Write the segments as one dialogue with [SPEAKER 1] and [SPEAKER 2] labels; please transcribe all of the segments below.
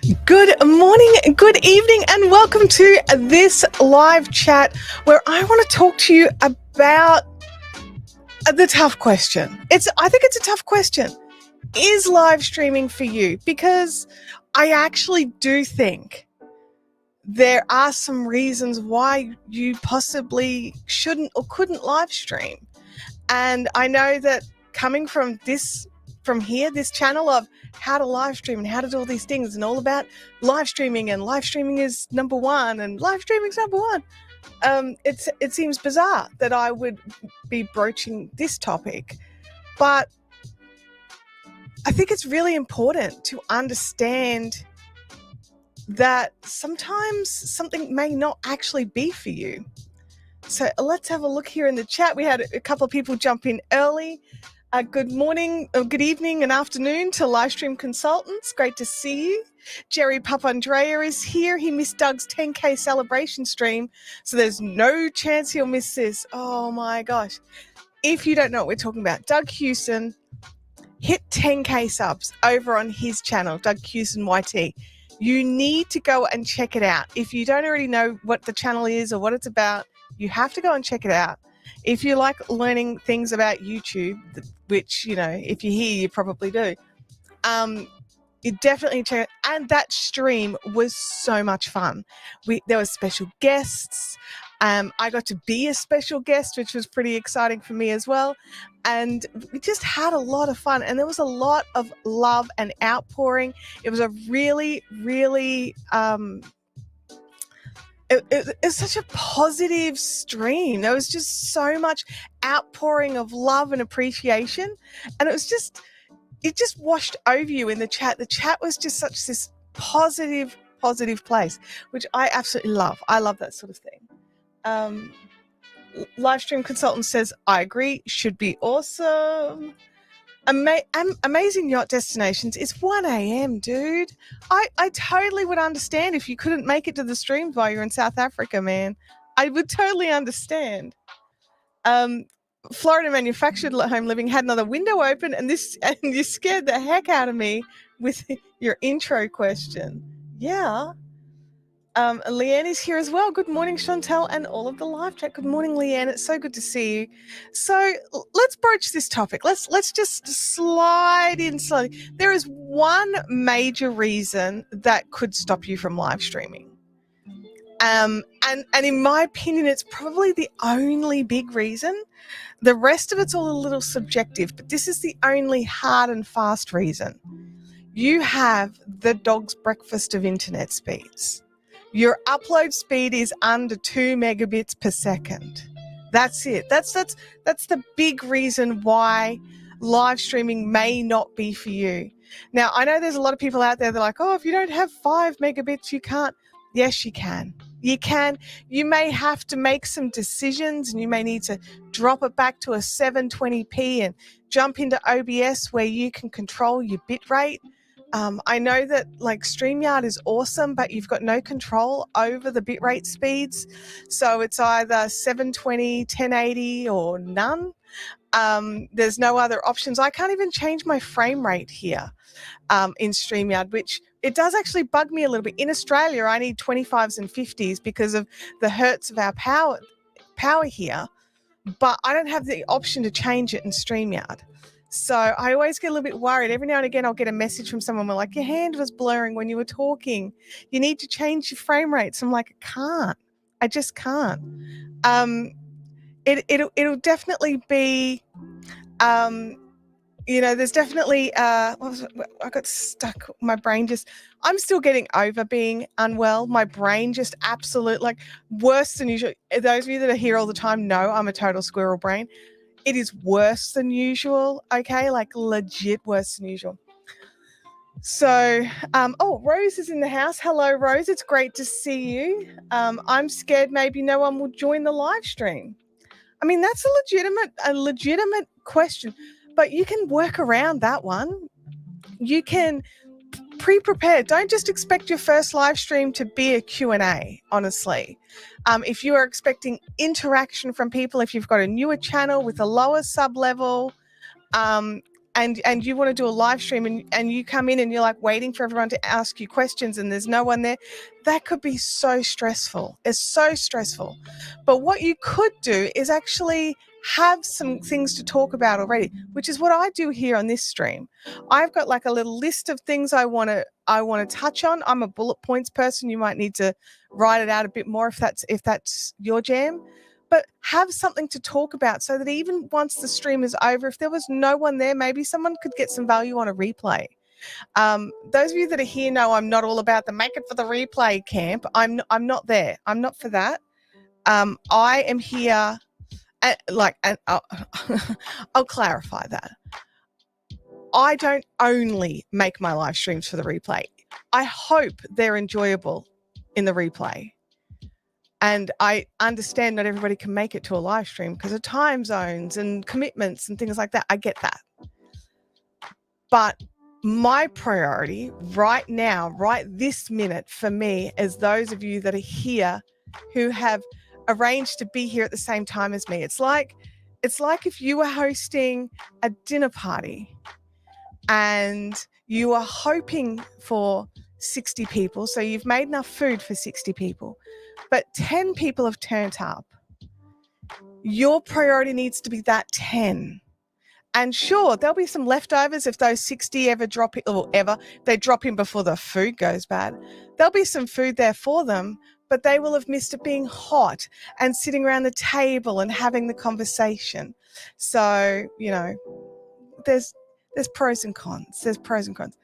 [SPEAKER 1] Good morning, good evening, and welcome to this live chat where I want to talk to you about the tough question. I think it's a tough question. Is live streaming for you? Because I actually do think there are some reasons why you possibly shouldn't or couldn't live stream. And I know that coming from this channel of how to live stream and how to do all these things and all about live streaming, and live streaming is number one and live streaming is number one. It seems bizarre that I would be broaching this topic, but I think it's really important to understand that sometimes something may not actually be for you. So let's have a look here in the chat. We had a couple of people jump in early. Good morning, good evening and afternoon to Livestream Consultants. Great to see you. Jerry Papandrea is here. He missed Doug's 10K celebration stream, so there's no chance he'll miss this. Oh my gosh. If you don't know what we're talking about, Doug Hewson hit 10K subs over on his channel, Doug Hewson YT. You need to go and check it out. If you don't already know what the channel is or what it's about, you have to go and check it out. If you like learning things about YouTube, which, you know, if you're here, you probably do, you definitely check it. And that stream was so much fun. There were special guests. I got to be a special guest, which was pretty exciting for me as well. And we just had a lot of fun. And there was a lot of love and outpouring. It was a really, really... It was such a positive stream. There was just so much outpouring of love and appreciation. And it just washed over you in the chat. The chat was just such this positive place, which I absolutely love. I love that sort of thing. Livestream Consultant says, I agree, should be awesome. Amazing yacht destinations. It's 1 a.m., dude. I totally would understand if you couldn't make it to the streams while you're in South Africa, man. I would totally understand. Florida Manufactured Home Living had another window open, and you scared the heck out of me with your intro question. Yeah. Leanne is here as well. Good morning, Chantelle, and all of the live chat. Good morning, Leanne. It's so good to see you. So let's broach this topic. Let's just slide in slowly. There is one major reason that could stop you from live streaming. And in my opinion, it's probably the only big reason. The rest of it's all a little subjective, but this is the only hard and fast reason. You have the dog's breakfast of internet speeds. Your upload speed is under 2 megabits per second. That's it. That's the big reason why live streaming may not be for you. Now, I know there's a lot of people out there that are like, oh, if you don't have 5 megabits, you can't. Yes, you can. You can. You may have to make some decisions, and you may need to drop it back to a 720p and jump into OBS where you can control your bit rate. I know that like StreamYard is awesome, but you've got no control over the bitrate speeds. So it's either 720, 1080 or none. There's no other options. I can't even change my frame rate here in StreamYard, which it does actually bug me a little bit. In Australia, I need 25s and 50s because of the hertz of our power here, but I don't have the option to change it in StreamYard. So I always get a little bit worried. Every now and again, I'll get a message from someone like, your hand was blurring when you were talking. You need to change your frame rates. I'm like, I can't. I just can't. It'll definitely be, there's definitely, I got stuck. My brain I'm still getting over being unwell. My brain just worse than usual. Those of you that are here all the time know I'm a total squirrel brain. It is worse than usual, okay? Like legit worse than usual. So, Rose is in the house. Hello, Rose. It's great to see you. I'm scared maybe no one will join the live stream. I mean, that's a legitimate question, but you can work around that one. You can pre-prepare. Don't just expect your first live stream to be a Q&A, honestly. If you are expecting interaction from people, if you've got a newer channel with a lower sub level, and you want to do a live stream and you come in and you're like waiting for everyone to ask you questions and there's no one there, that could be so stressful. It's so stressful. But what you could do is actually have some things to talk about already, which is what I do here on this stream. I've got like a little list of things I want to touch on. I'm a bullet points person. You might need to write it out a bit more if that's your jam. But have something to talk about so that even once the stream is over, if there was no one there, maybe someone could get some value on a replay. Those of you that are here know I'm not all about the make it for the replay camp. I'm not there. I'm not for that. I am here, and I'll clarify that. I don't only make my live streams for the replay. I hope they're enjoyable in the replay. And I understand not everybody can make it to a live stream because of time zones and commitments and things like that. I get that. But my priority right now, right this minute for me, is those of you that are here who have arranged to be here at the same time as me. It's like if you were hosting a dinner party and you are hoping for 60 people. So you've made enough food for 60 people. But 10 people have turned up. Your priority needs to be that 10. And sure, there'll be some leftovers if those 60 ever drop in, or they drop in before the food goes bad. There'll be some food there for them, but they will have missed it being hot and sitting around the table and having the conversation. So, there's pros and cons. There's pros and cons.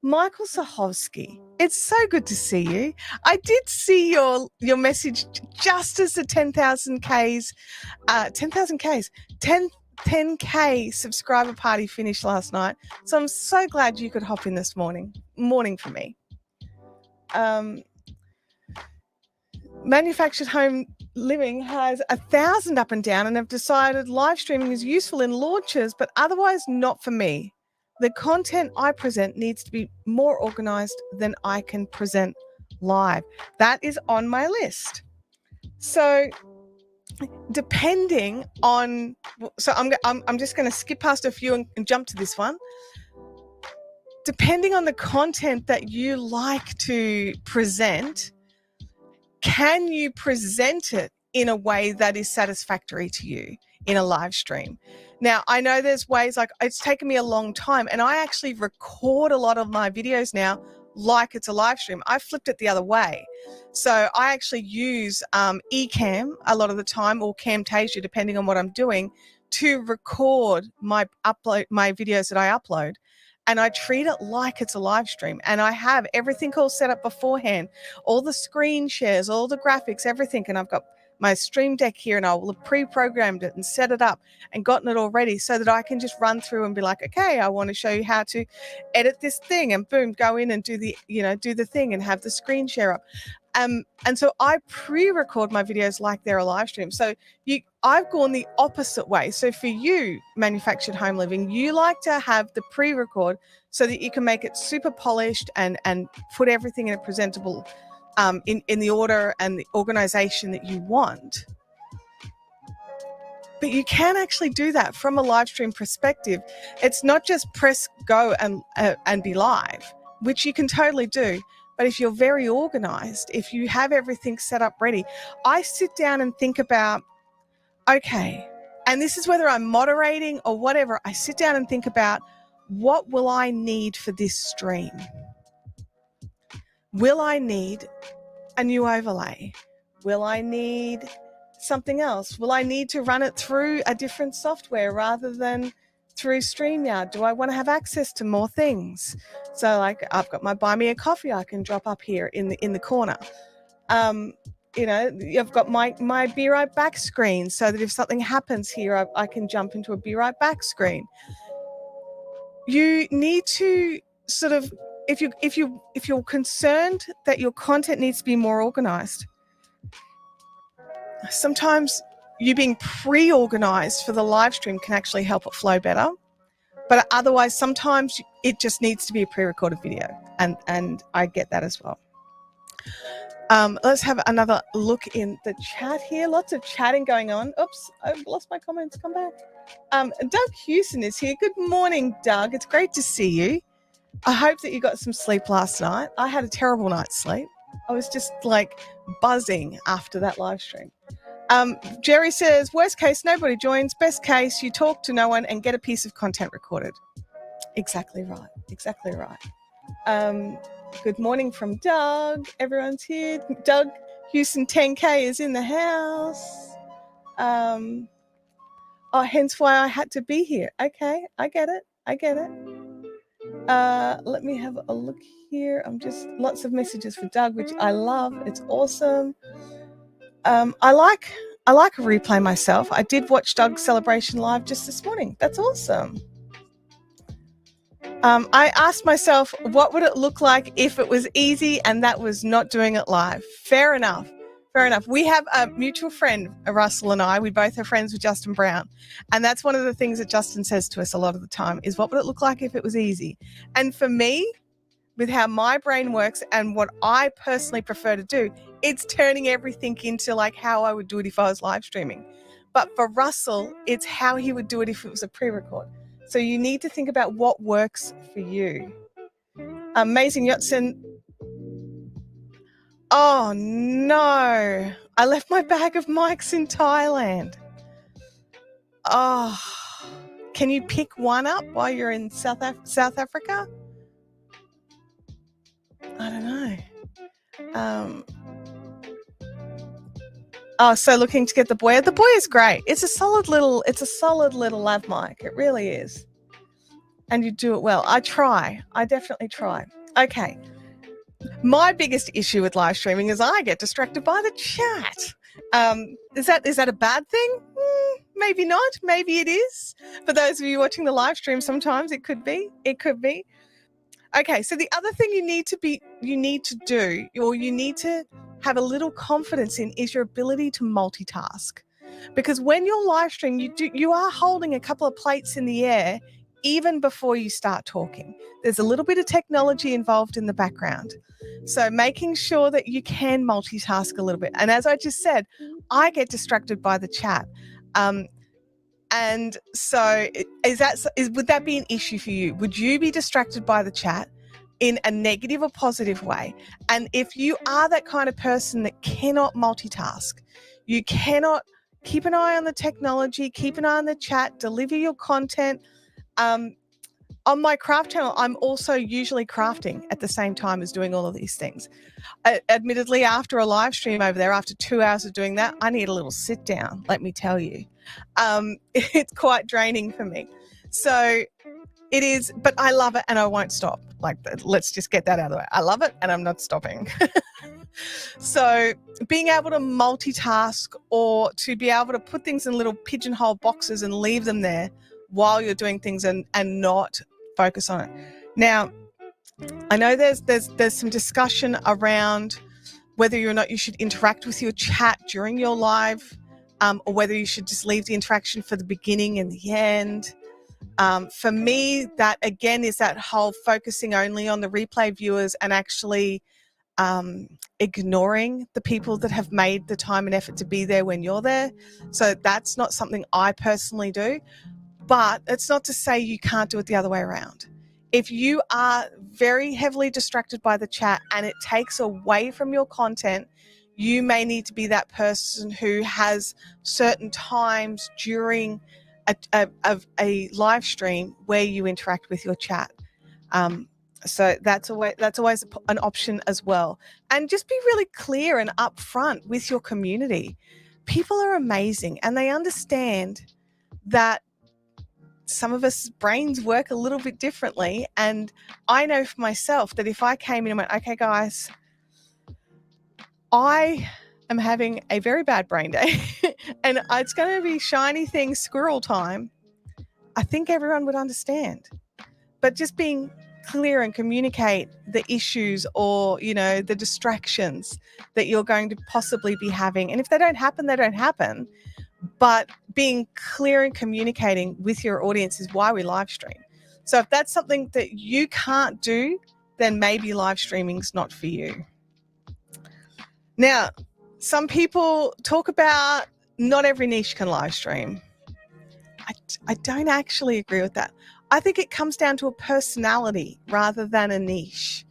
[SPEAKER 1] Michael Sahovsky, it's so good to see you. I did see your message just as the 10K subscriber party finished last night. So I'm so glad you could hop in this morning for me. Manufactured Home Living has 1,000 up and down and have decided live streaming is useful in launches, but otherwise not for me. The content I present needs to be more organized than I can present live. That is on my list. So depending on, I'm just going to skip past a few and jump to this one. Depending on the content that you like to present, can you present it in a way that is satisfactory to you in a live stream? Now, I know there's ways, like it's taken me a long time, and I actually record a lot of my videos now like it's a live stream. I flipped it the other way. So I actually use Ecamm a lot of the time, or Camtasia, depending on what I'm doing, to record my videos that I upload. And I treat it like it's a live stream. And I have everything all set up beforehand, all the screen shares, all the graphics, everything. And I've got my Stream Deck here, and I will have pre-programmed it and set it up and gotten it all ready so that I can just run through and be like, okay, I want to show you how to edit this thing, and boom, go in and do the thing and have the screen share up. And so I pre-record my videos like they're a live stream. So I've gone the opposite way. So for you, Manufactured Home Living, you like to have the pre-record so that you can make it super polished and put everything in a presentable in the order and the organization that you want. But you can actually do that from a live stream perspective. It's not just press go and be live, which you can totally do. But if you're very organized, if you have everything set up ready, I sit down and think about, okay, and this is whether I'm moderating or whatever, I sit down and think about, what will I need for this stream? Will I need a new overlay? Will I need something else? Will I need to run it through a different software rather than through StreamYard? Do I want to have access to more things? So like I've got my buy me a coffee I can drop up here in the corner. I've got my be right back screen so that if something happens here, I can jump into a be right back screen. You need to sort of, if you're concerned that your content needs to be more organized, sometimes you being pre-organized for the live stream can actually help it flow better. But otherwise, sometimes it just needs to be a pre-recorded video, and I get that as well. Let's have another look in the chat here. Lots of chatting going on. Oops, I've lost my comments. Come back. Doug Hewson is here. Good morning, Doug. It's great to see you. I hope that you got some sleep last night. I had a terrible night's sleep. I was just like buzzing after that live stream. Jerry says, worst case, nobody joins. Best case, you talk to no one and get a piece of content recorded. Exactly right. Exactly right. Good morning from Doug. Everyone's here. Doug Houston 10K is in the house. Hence why I had to be here. Okay, I get it. Let me have a look here. I'm just lots of messages for Doug, which I love. It's awesome. I like a replay myself. I did watch Doug's celebration live just this morning. That's awesome. I asked myself, what would it look like if it was easy, and that was not doing it live? Fair enough. We have a mutual friend, Russell and I. We both are friends with Justin Brown. And that's one of the things that Justin says to us a lot of the time is, what would it look like if it was easy? And for me, with how my brain works and what I personally prefer to do, it's turning everything into like how I would do it if I was live streaming. But for Russell, it's how he would do it if it was a pre-record. So you need to think about what works for you. Amazing Yotson. Oh no, I left my bag of mics in Thailand. Oh, can you pick one up while you're in South Africa? I don't know. So looking to get the Boya. The Boya is great. It's a solid little lav mic. It really is. And you do it well. I definitely try. Okay. My biggest issue with live streaming is I get distracted by the chat. Is that a bad thing? Maybe not. Maybe it is. For those of you watching the live stream, sometimes it could be. Okay, so the other thing you need to have a little confidence in is your ability to multitask. Because when you're live streaming, you are holding a couple of plates in the air even before you start talking. There's a little bit of technology involved in the background. So making sure that you can multitask a little bit. And as I just said, I get distracted by the chat. And so would that be an issue for you? Would you be distracted by the chat in a negative or positive way? And if you are that kind of person that cannot multitask, you cannot keep an eye on the technology, keep an eye on the chat, deliver your content. On my craft channel, I'm also usually crafting at the same time as doing all of these things. Admittedly, after a live stream over there, after 2 hours of doing that, I need a little sit down, let me tell you. It's quite draining for me. So it is, but I love it and I won't stop. Like, let's just get that out of the way. I love it and I'm not stopping. So being able to multitask or to be able to put things in little pigeonhole boxes and leave them there while you're doing things and not focus on it. Now, I know there's some discussion around whether or not you should interact with your chat during your live, or whether you should just leave the interaction for the beginning and the end. For me, that again is that whole focusing only on the replay viewers and actually ignoring the people that have made the time and effort to be there when you're there. So that's not something I personally do. But it's not to say you can't do it the other way around. If you are very heavily distracted by the chat and it takes away from your content, you may need to be that person who has certain times during a live stream where you interact with your chat. So that's always an option as well. And just be really clear and upfront with your community. People are amazing and they understand that some of us brains work a little bit differently. And I know for myself that if I came in and went, okay, guys, I am having a very bad brain day and it's going to be shiny thing squirrel time, I think everyone would understand. But just being clear and communicate the issues or, the distractions that you're going to possibly be having. And if they don't happen, they don't happen. But being clear and communicating with your audience is why we live stream. So if that's something that you can't do, then maybe live streaming's not for you. Now, some people talk about not every niche can live stream. I don't actually agree with that. I think it comes down to a personality rather than a niche.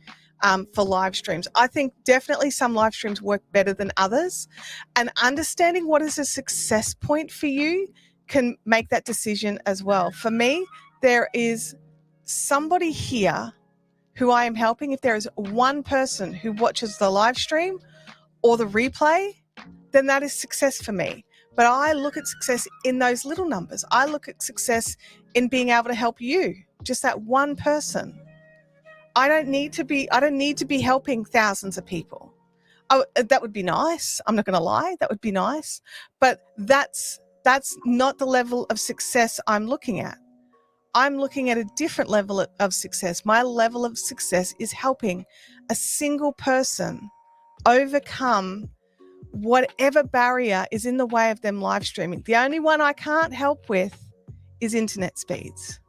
[SPEAKER 1] For live streams, I think definitely some live streams work better than others, and understanding what is a success point for you can make that decision as well. For me, there is somebody here who I am helping. If there is one person who watches the live stream or the replay, then that is success for me. But I look at success in those little numbers. I look at success in being able to help you, just that one person. I don't need to be helping thousands of people. That would be nice. I'm not going to lie. That would be nice. But that's not the level of success I'm looking at. I'm looking at a different level of success. My level of success is helping a single person overcome whatever barrier is in the way of them live streaming. The only one I can't help with is internet speeds.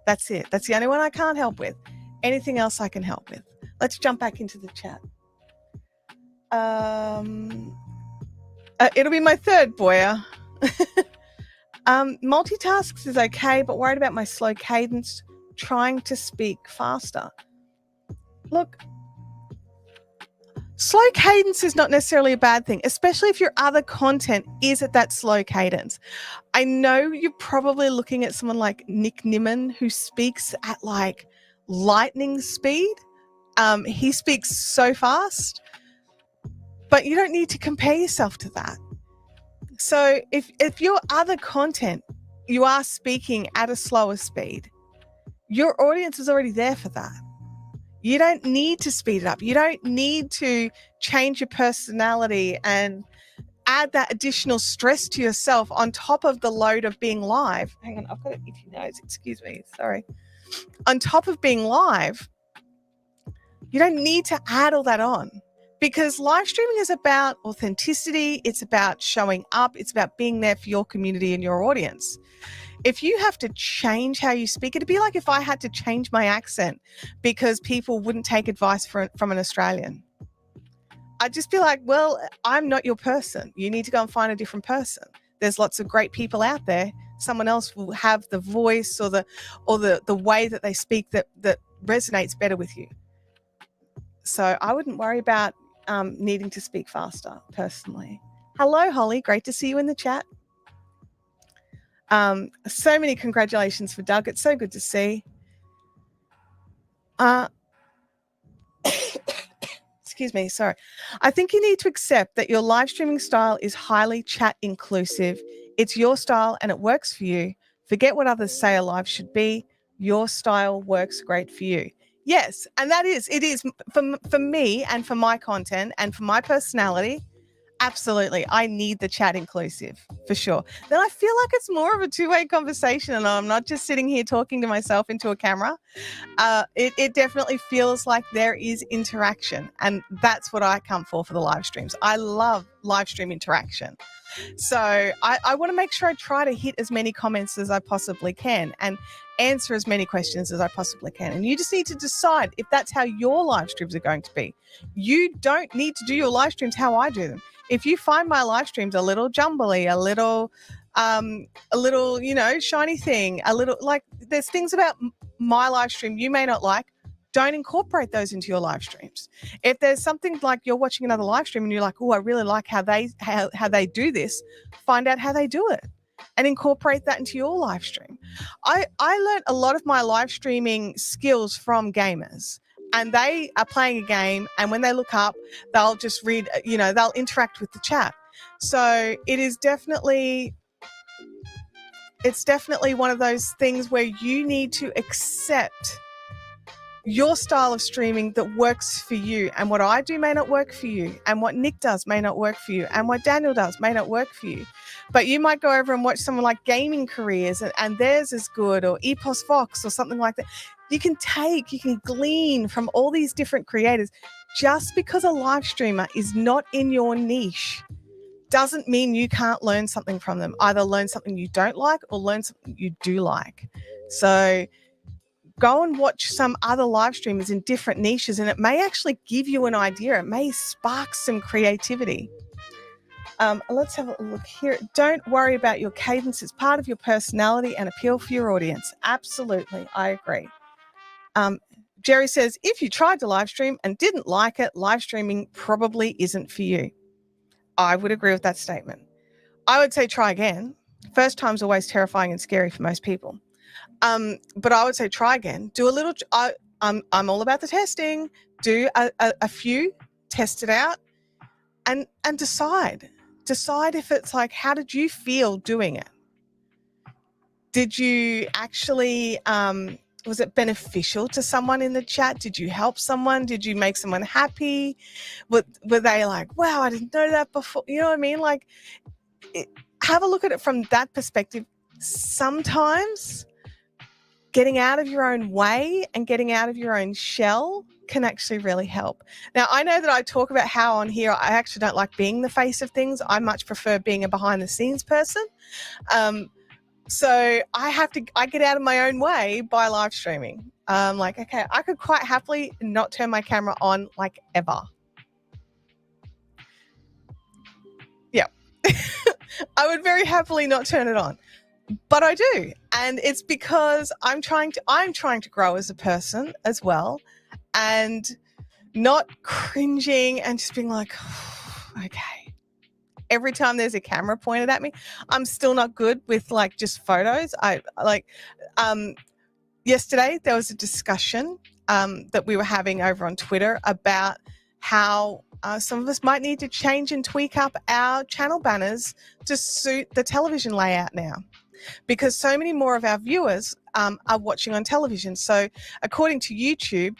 [SPEAKER 1] That's it. That's the only one I can't help with. Anything else I can help with. Let's jump back into the chat. It'll be my third, Boya. Multitasks is okay, but worried about my slow cadence, trying to speak faster. Look, slow cadence is not necessarily a bad thing, especially if your other content is at that slow cadence. I know you're probably looking at someone like Nick Nimmin, who speaks at like lightning speed. He speaks so fast, but you don't need to compare yourself to that. So if your other content, you are speaking at a slower speed, your audience is already there for that. You don't need to speed it up. You don't need to change your personality and add that additional stress to yourself on top of the load of being live. Hang on, I've got an itchy nose. Excuse me. Sorry. On top of being live, you don't need to add all that on, because live streaming is about authenticity. It's about showing up. It's about being there for your community and your audience. If you have to change how you speak, it'd be like if I had to change my accent because people wouldn't take advice from an Australian. I'd just be like, well, I'm not your person. You need to go and find a different person. There's lots of great people out there. Someone else will have the voice or the way that they speak that resonates better with you. So I wouldn't worry about needing to speak faster, personally. Hello, Holly. Great to see you in the chat. So many congratulations for Doug. It's so good to see. Excuse me, sorry. I think you need to accept that your live streaming style is highly chat inclusive. It's your style and it works for you. Forget what others say a live should be. Your style works great for you. Yes, and it is for me and for my content and for my personality. Absolutely. I need the chat inclusive for sure. Then I feel like it's more of a two-way conversation and I'm not just sitting here talking to myself into a camera. It definitely feels like there is interaction, and that's what I come for the live streams. I love live stream interaction. So I want to make sure I try to hit as many comments as I possibly can and answer as many questions as I possibly can. And you just need to decide if that's how your live streams are going to be. You don't need to do your live streams how I do them. If you find my live streams a little jumbly, a little, shiny thing, a little, like there's things about my live stream you may not like, don't incorporate those into your live streams. If there's something like you're watching another live stream and you're like, oh, I really like how they do this, find out how they do it and incorporate that into your live stream. I learned a lot of my live streaming skills from gamers, and they are playing a game, and when they look up, they'll just read, they'll interact with the chat. So it's definitely one of those things where you need to accept your style of streaming that works for you, and what I do may not work for you, and what Nick does may not work for you, and what Daniel does may not work for you. But you might go over and watch someone like Gaming Careers and theirs is good, or Epos Fox or something like that. You can glean from all these different creators. Just because a live streamer is not in your niche doesn't mean you can't learn something from them. Either learn something you don't like or learn something you do like. So go and watch some other live streamers in different niches, and it may actually give you an idea. It may spark some creativity. Let's have a look here. Don't worry about your cadence. It's part of your personality and appeal for your audience. Absolutely. I agree. Jerry says, if you tried to live stream and didn't like it, live streaming probably isn't for you. I would agree with that statement. I would say try again. First time's always terrifying and scary for most people. But I would say try again. Do a little. I'm all about the testing. Do a few, test it out, and decide. Decide if it's like, how did you feel doing it? Did you actually? Was it beneficial to someone in the chat? Did you help someone? Did you make someone happy? Were they like, wow, I didn't know that before? You know what I mean? Like, have a look at it from that perspective. Sometimes getting out of your own way and getting out of your own shell can actually really help. Now, I know that I talk about how on here I actually don't like being the face of things. I much prefer being a behind the scenes person. So I get out of my own way by live streaming. Like, okay, I could quite happily not turn my camera on like ever. Yeah. I would very happily not turn it on, but I do. And it's because I'm trying to grow as a person as well, and not cringing and just being like, okay. Every time there's a camera pointed at me, I'm still not good with like just photos. Yesterday there was a discussion that we were having over on Twitter about how some of us might need to change and tweak up our channel banners to suit the television layout now, because so many more of our viewers are watching on television. So according to YouTube,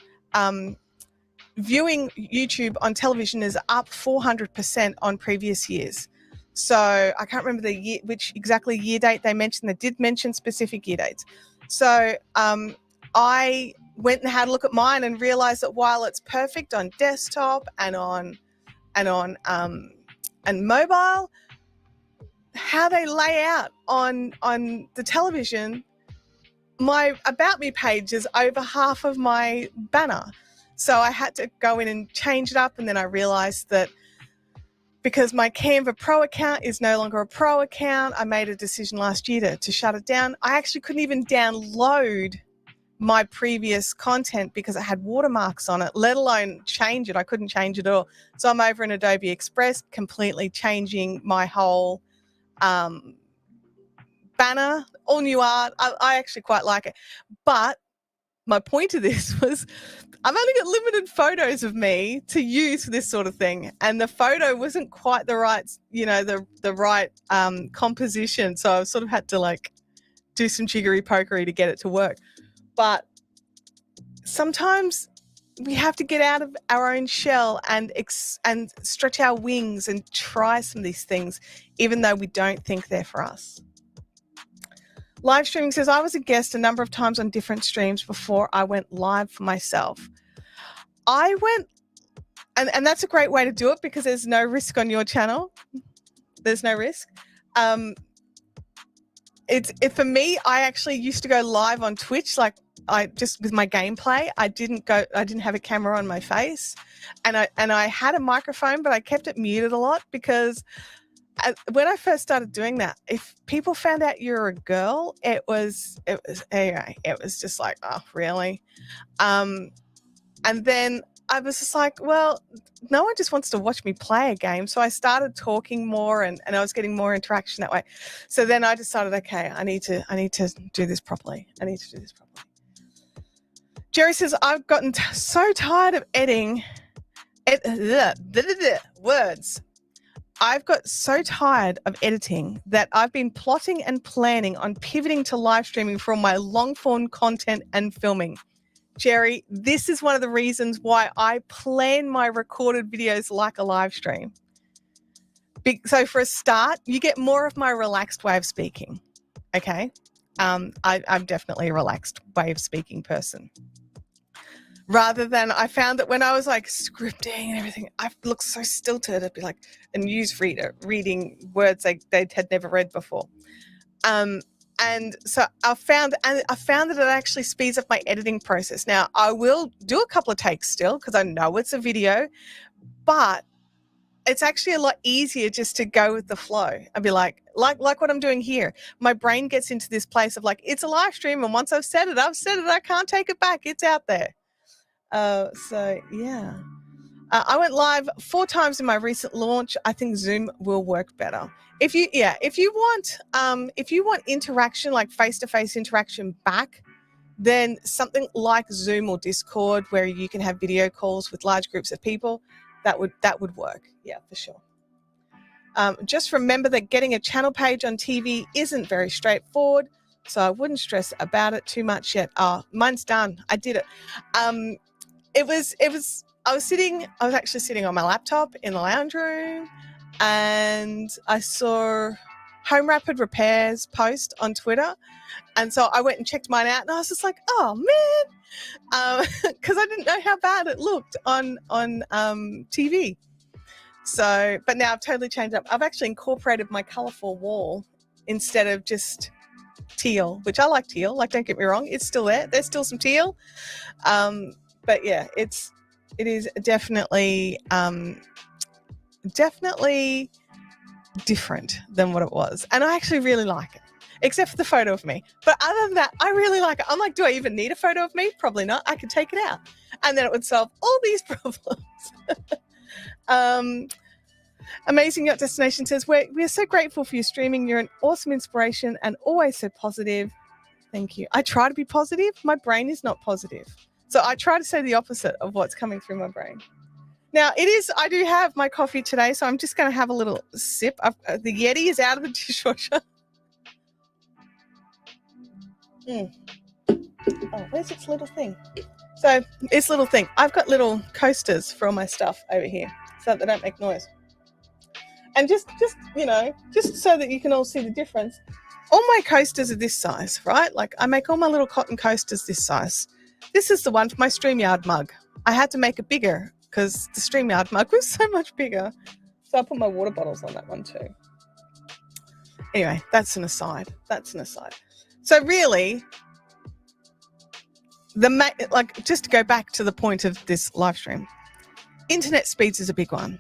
[SPEAKER 1] viewing YouTube on television is up 400% on previous years. So I can't remember the year, which exactly year date they mentioned. They did mention specific year dates. So I went and had a look at mine and realized that while it's perfect on desktop and mobile, how they lay out on the television, my About Me page is over half of my banner. So I had to go in and change it up, and then I realized that because my Canva Pro account is no longer a pro account, I made a decision last year to shut it down. I actually couldn't even download my previous content because it had watermarks on it, let alone change it. I couldn't change it at all. So I'm over in Adobe Express, completely changing my whole banner, all new art. I actually quite like it. But my point of this was I've only got limited photos of me to use for this sort of thing. And the photo wasn't quite the right, the right composition. So I sort of had to like do some jiggery pokery to get it to work. But sometimes we have to get out of our own shell and stretch our wings and try some of these things, even though we don't think they're for us. Live streaming says, I was a guest a number of times on different streams before I went live for myself. I went, and that's a great way to do it because there's no risk on your channel. There's no risk. For me, I actually used to go live on Twitch, like I just with my gameplay. I didn't have a camera on my face, and I had a microphone, but I kept it muted a lot because when I first started doing that, if people found out you're a girl, it was just like, oh, really? And then I was just like, well, no one just wants to watch me play a game. So I started talking more and I was getting more interaction that way. So then I decided, okay, I need to do this properly. Jerry says, I've gotten so tired of editing words. I've got so tired of editing that I've been plotting and planning on pivoting to live streaming for all my long-form content and filming. Jerry, this is one of the reasons why I plan my recorded videos like a live stream. So for a start, you get more of my relaxed way of speaking, okay? I'm definitely a relaxed way of speaking person. Rather than, I found that when I was like scripting and everything, I looked so stilted. It'd be like a newsreader reading words they had never read before. And so I found that it actually speeds up my editing process. Now, I will do a couple of takes still because I know it's a video, but it's actually a lot easier just to go with the flow. I'd be like what I'm doing here. My brain gets into this place of like, it's a live stream, and once I've said it, I can't take it back. It's out there. So yeah. I went live 4 times in my recent launch. I think Zoom will work better. If you want interaction, like face-to-face interaction back, then something like Zoom or Discord, where you can have video calls with large groups of people, that would work. Yeah, for sure. Just remember that getting a channel page on TV isn't very straightforward, so I wouldn't stress about it too much yet. Mine's done. I did it. I was actually sitting on my laptop in the lounge room, and I saw Home Rapid Repairs post on Twitter. And so I went and checked mine out, and I was just like, oh man, because I didn't know how bad it looked on TV. So, but now I've totally changed up. I've actually incorporated my colorful wall instead of just teal, which I like teal. Like, don't get me wrong, it's still there. There's still some teal. But yeah, it is definitely different than what it was. And I actually really like it, except for the photo of me. But other than that, I really like it. I'm like, do I even need a photo of me? Probably not. I could take it out, and then it would solve all these problems. Amazing Yacht Destination says, we're so grateful for your streaming. You're an awesome inspiration and always so positive. Thank you. I try to be positive. My brain is not positive. So I try to say the opposite of what's coming through my brain. Now, I do have my coffee today, so I'm just going to have a little sip. The Yeti is out of the dishwasher. Oh, where's its little thing? So this little thing, I've got little coasters for all my stuff over here so that they don't make noise. And just so that you can all see the difference, all my coasters are this size, right? Like, I make all my little cotton coasters this size. This is the one for my StreamYard mug. I had to make it bigger because the StreamYard mug was so much bigger. So I put my water bottles on that one too. Anyway, that's an aside. So really, just to go back to the point of this live stream, internet speeds is a big one.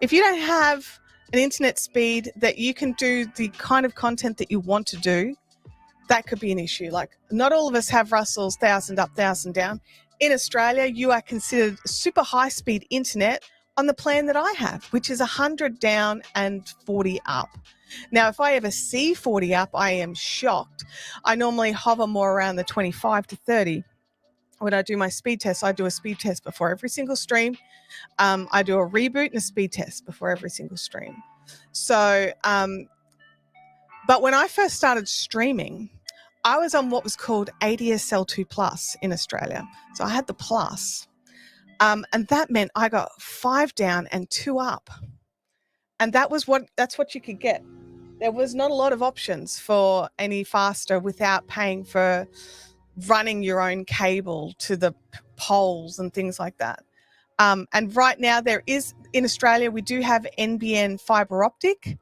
[SPEAKER 1] If you don't have an internet speed that you can do the kind of content that you want to do, that could be an issue. Like, not all of us have Russell's 1,000 up, 1,000 down. In Australia, you are considered super high speed internet on the plan that I have, which is 100 down and 40 up. Now, if I ever see 40 up, I am shocked. I normally hover more around the 25 to 30. When I do my speed test, I do a speed test before every single stream. I do a reboot and a speed test before every single stream. So, but when I first started streaming, I was on what was called ADSL2 Plus in Australia. So I had the Plus. And that meant I got 5 down and 2 up. And that's what you could get. There was not a lot of options for any faster without paying for running your own cable to the poles and things like that. And right now in Australia, we do have NBN fiber optic,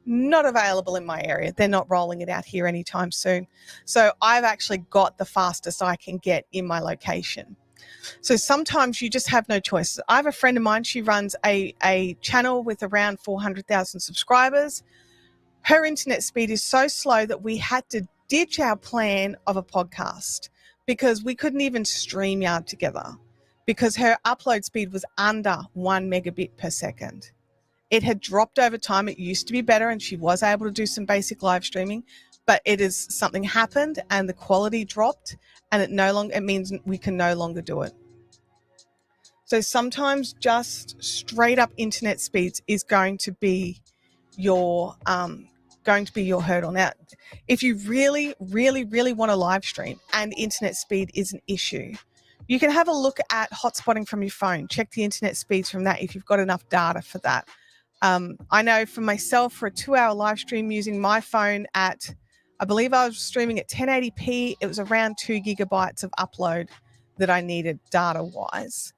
[SPEAKER 1] not available in my area. They're not rolling it out here anytime soon. So I've actually got the fastest I can get in my location. So sometimes you just have no choice. I have a friend of mine, she runs a channel with around 400,000 subscribers. Her internet speed is so slow that we had to ditch our plan of a podcast because we couldn't even StreamYard together because her upload speed was under 1 megabit per second. It had dropped over time. It used to be better and she was able to do some basic live streaming, but something happened and the quality dropped and it means we can no longer do it. So sometimes just straight up internet speeds is going to be your hurdle. Now, if you really, really, really want to live stream and internet speed is an issue, you can have a look at hotspotting from your phone. Check the internet speeds from that if you've got enough data for that. I know for myself, for a 2-hour live stream using my phone I believe I was streaming at 1080p, it was around 2 gigabytes of upload that I needed data-wise,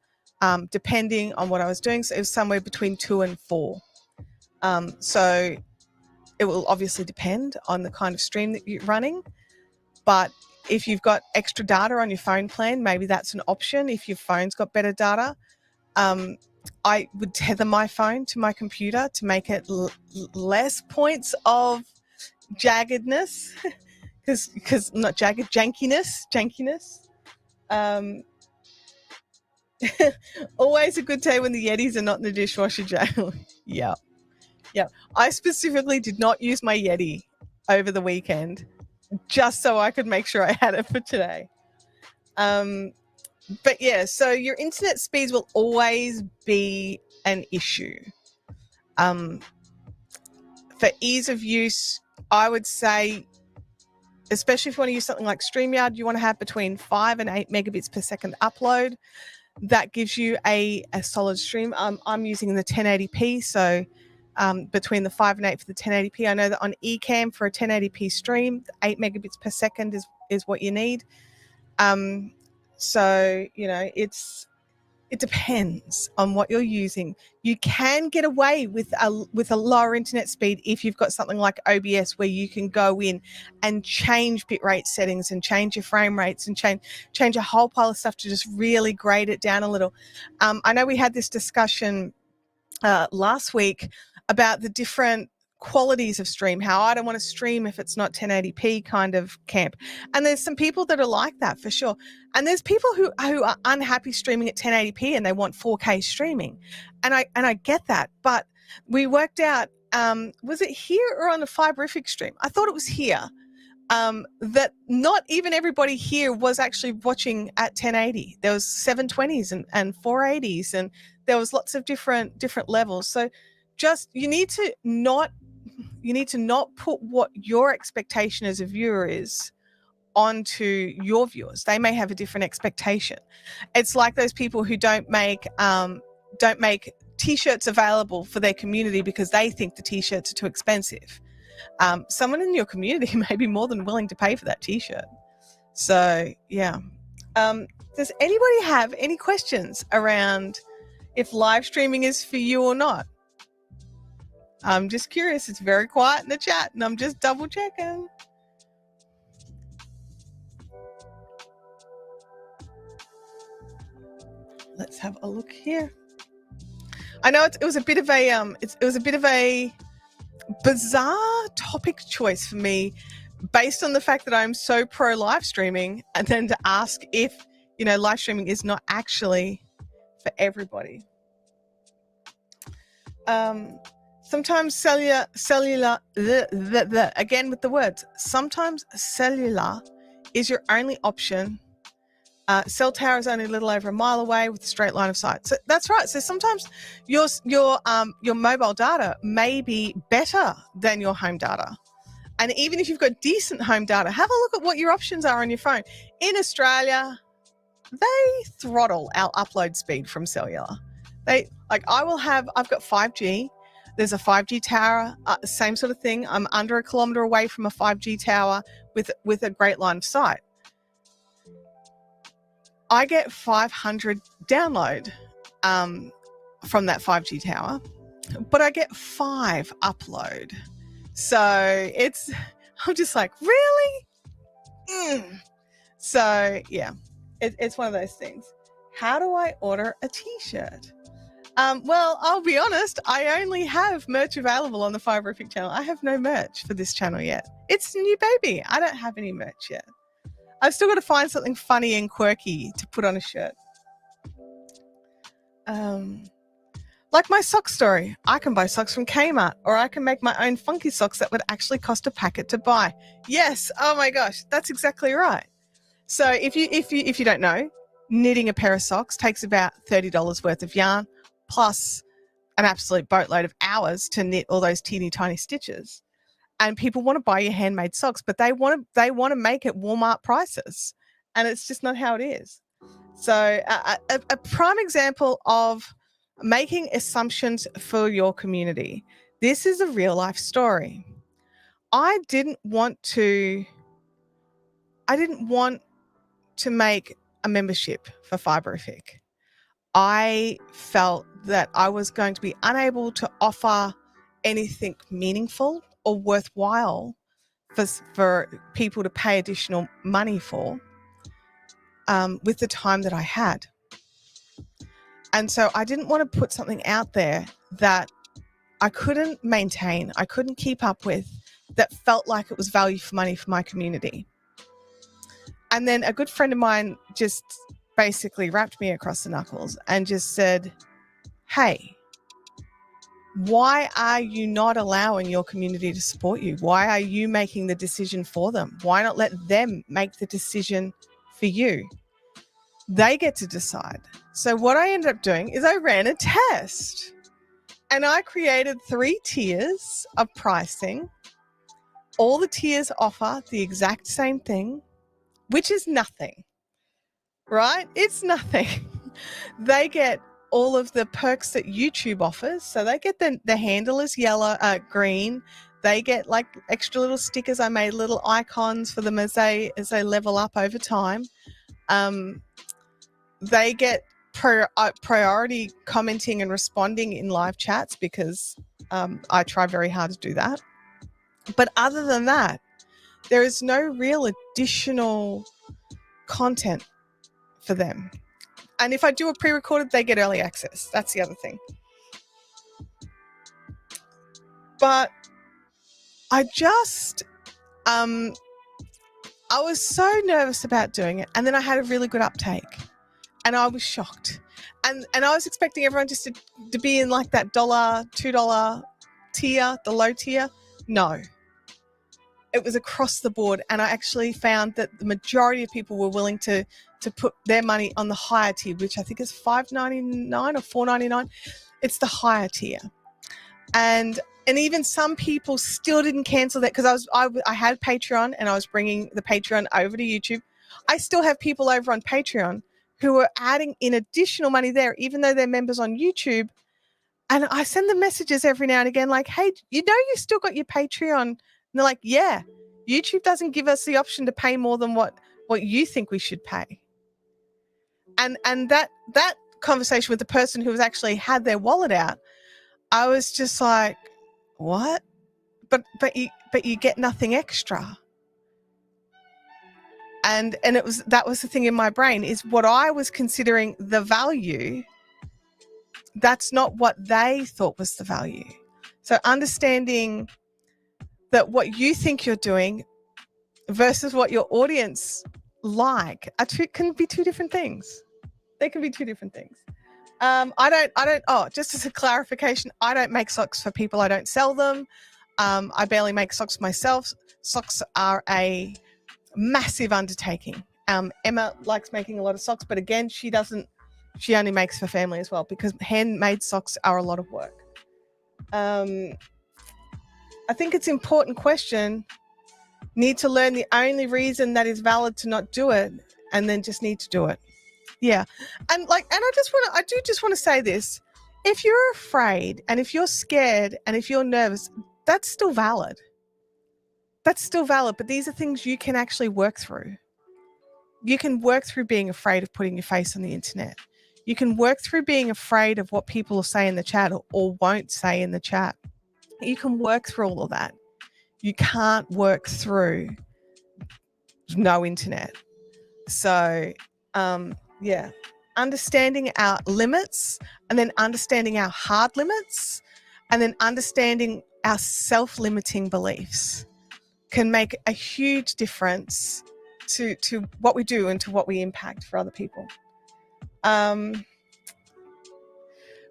[SPEAKER 1] depending on what I was doing. So it was somewhere between 2 and 4. So it will obviously depend on the kind of stream that you're running. But if you've got extra data on your phone plan, maybe that's an option if your phone's got better data. I would tether my phone to my computer to make it less points of jaggedness, because not jagged, jankiness. Always a good day when the Yetis are not in the dishwasher, Jail. Yeah. I specifically did not use my Yeti over the weekend just so I could make sure I had it for today. But yeah, so your internet speeds will always be an issue. For ease of use, I would say, especially if you want to use something like StreamYard, you want to have between 5 and 8 megabits per second upload. That gives you a solid stream. I'm using the 1080p, so between the 5 and 8 for the 1080p. I know that on Ecamm for a 1080p stream, 8 megabits per second is what you need. So, it depends on what you're using. You can get away with a lower internet speed if you've got something like OBS, where you can go in and change bitrate settings and change your frame rates and change a whole pile of stuff to just really grade it down a little. I know we had this discussion last week about the different qualities of stream, how I don't want to stream if it's not 1080p kind of camp. And there's some people that are like that for sure. And there's people who are unhappy streaming at 1080p and they want 4K streaming. And I get that. But we worked out, was it here or on the Fiberific stream? I thought it was here. That not even everybody here was actually watching at 1080. There was 720s and 480s, and there was lots of different levels. So just you need to not put what your expectation as a viewer is onto your viewers. They may have a different expectation. It's like those people who don't make t-shirts available for their community because they think the t-shirts are too expensive. Someone in your community may be more than willing to pay for that t-shirt. So yeah. Does anybody have any questions around if live streaming is for you or not? I'm just curious. It's very quiet in the chat and I'm just double checking. Let's have a look here. I know it was a bit of a bizarre topic choice for me, based on the fact that I'm so pro live streaming, and then to ask if live streaming is not actually for everybody. Sometimes cellular again with the words. Sometimes cellular is your only option. Cell tower is only a little over a mile away with a straight line of sight. So that's right. So sometimes your mobile data may be better than your home data. And even if you've got decent home data, have a look at what your options are on your phone. In Australia, they throttle our upload speed from cellular. I've got 5G. There's a 5G tower, same sort of thing. I'm under a kilometre away from a 5G tower with a great line of sight. I get 500 download from that 5G tower, but I get 5 upload. So I'm just like, really? So yeah, it's one of those things. How do I order a t-shirt? Well, I'll be honest, I only have merch available on the Fiberific channel. I have no merch for this channel yet. It's a new baby. I don't have any merch yet. I've still got to find something funny and quirky to put on a shirt. Like my sock story. I can buy socks from Kmart, or I can make my own funky socks that would actually cost a packet to buy. Yes. Oh my gosh, that's exactly right. So if you don't know, knitting a pair of socks takes about $30 worth of yarn, plus an absolute boatload of hours to knit all those teeny tiny stitches. And people want to buy your handmade socks, but they want to make it Walmart prices, and it's just not how it is. So a prime example of making assumptions for your community. This is a real life story. I didn't want to make a membership for Fiberific. I felt that I was going to be unable to offer anything meaningful or worthwhile for people to pay additional money for with the time that I had. And so I didn't want to put something out there that I couldn't maintain, I couldn't keep up with, that felt like it was value for money for my community. And then a good friend of mine just basically wrapped me across the knuckles and just said, hey, why are you not allowing your community to support you? Why are you making the decision for them? Why not let them make the decision for you? They get to decide. So what I ended up doing is I ran a test and I created 3 tiers of pricing. All the tiers offer the exact same thing, which is nothing, right? It's nothing. They get all of the perks that YouTube offers. So they get the handle is green. They get like extra little stickers. I made little icons for them as they level up over time. They get priority commenting and responding in live chats because I try very hard to do that. But other than that, there is no real additional content for them. And if I do a pre-recorded, they get early access. That's the other thing. But I just, I was so nervous about doing it. And then I had a really good uptake. And I was shocked. And I was expecting everyone just to be in like that $1, $2 tier, the low tier. No. It was across the board. And I actually found that the majority of people were willing to put their money on the higher tier, which I think is $5.99 or $4.99. It's the higher tier. And even some people still didn't cancel that because I had Patreon and I was bringing the Patreon over to YouTube. I still have people over on Patreon who are adding in additional money there, even though they're members on YouTube. And I send them messages every now and again like, hey, you still got your Patreon? And they're like, yeah, YouTube doesn't give us the option to pay more than what you think we should pay. And that conversation with the person who was actually had their wallet out, I was just like, what? But you get nothing extra. And that was the thing in my brain is what I was considering the value. That's not what they thought was the value. So understanding that what you think you're doing versus what your audience like can be 2 different things. They can be 2 different things. Just as a clarification, I don't make socks for people. I don't sell them. I barely make socks myself. Socks are a massive undertaking. Emma likes making a lot of socks, but again, she only makes for family as well because handmade socks are a lot of work. I think it's an important question. Need to learn the only reason that is valid to not do it, and then just need to do it. Yeah. And I do just want to say this. If you're afraid and if you're scared and if you're nervous, that's still valid. That's still valid, but these are things you can actually work through. You can work through being afraid of putting your face on the internet. You can work through being afraid of what people will say in the chat or won't say in the chat. You can work through all of that. You can't work through no internet. So, understanding our limits and then understanding our hard limits and then understanding our self-limiting beliefs can make a huge difference to what we do and to what we impact for other people.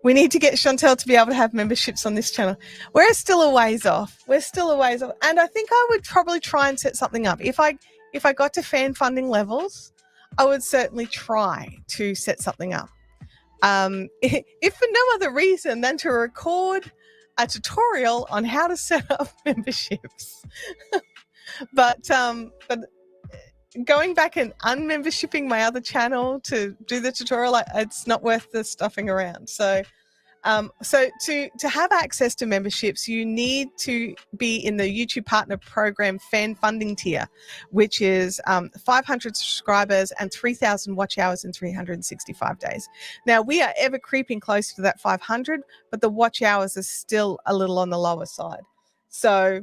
[SPEAKER 1] We need to get Chantelle to be able to have memberships on this channel. We're still a ways off. And I think I would probably try and set something up. If I got to fan funding levels, I would certainly try to set something up. If for no other reason than to record a tutorial on how to set up memberships. But going back and unmembershipping my other channel to do the tutorial, it's not worth the stuffing around. So to have access to memberships, you need to be in the YouTube Partner Program fan funding tier, which is 500 subscribers and 3,000 watch hours in 365 days. Now, we are ever creeping closer to that 500, but the watch hours are still a little on the lower side. So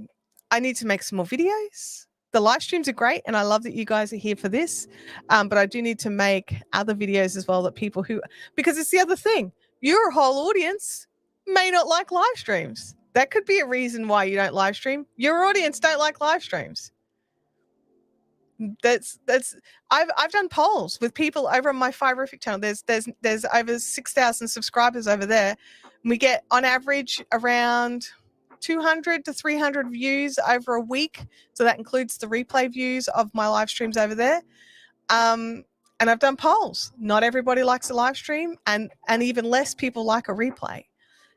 [SPEAKER 1] I need to make some more videos. the live streams are great, and I love that you guys are here for this. But I do need to make other videos as well that people because it's the other thing. Your whole audience may not like live streams. That could be a reason why you don't live stream. Your audience don't like live streams. I've done polls with people over on my Fiberific channel. There's over 6,000 subscribers over there. We get on average around 200 to 300 views over a week. So that includes the replay views of my live streams over there. And I've done polls. Not everybody likes a live stream, and even less people like a replay.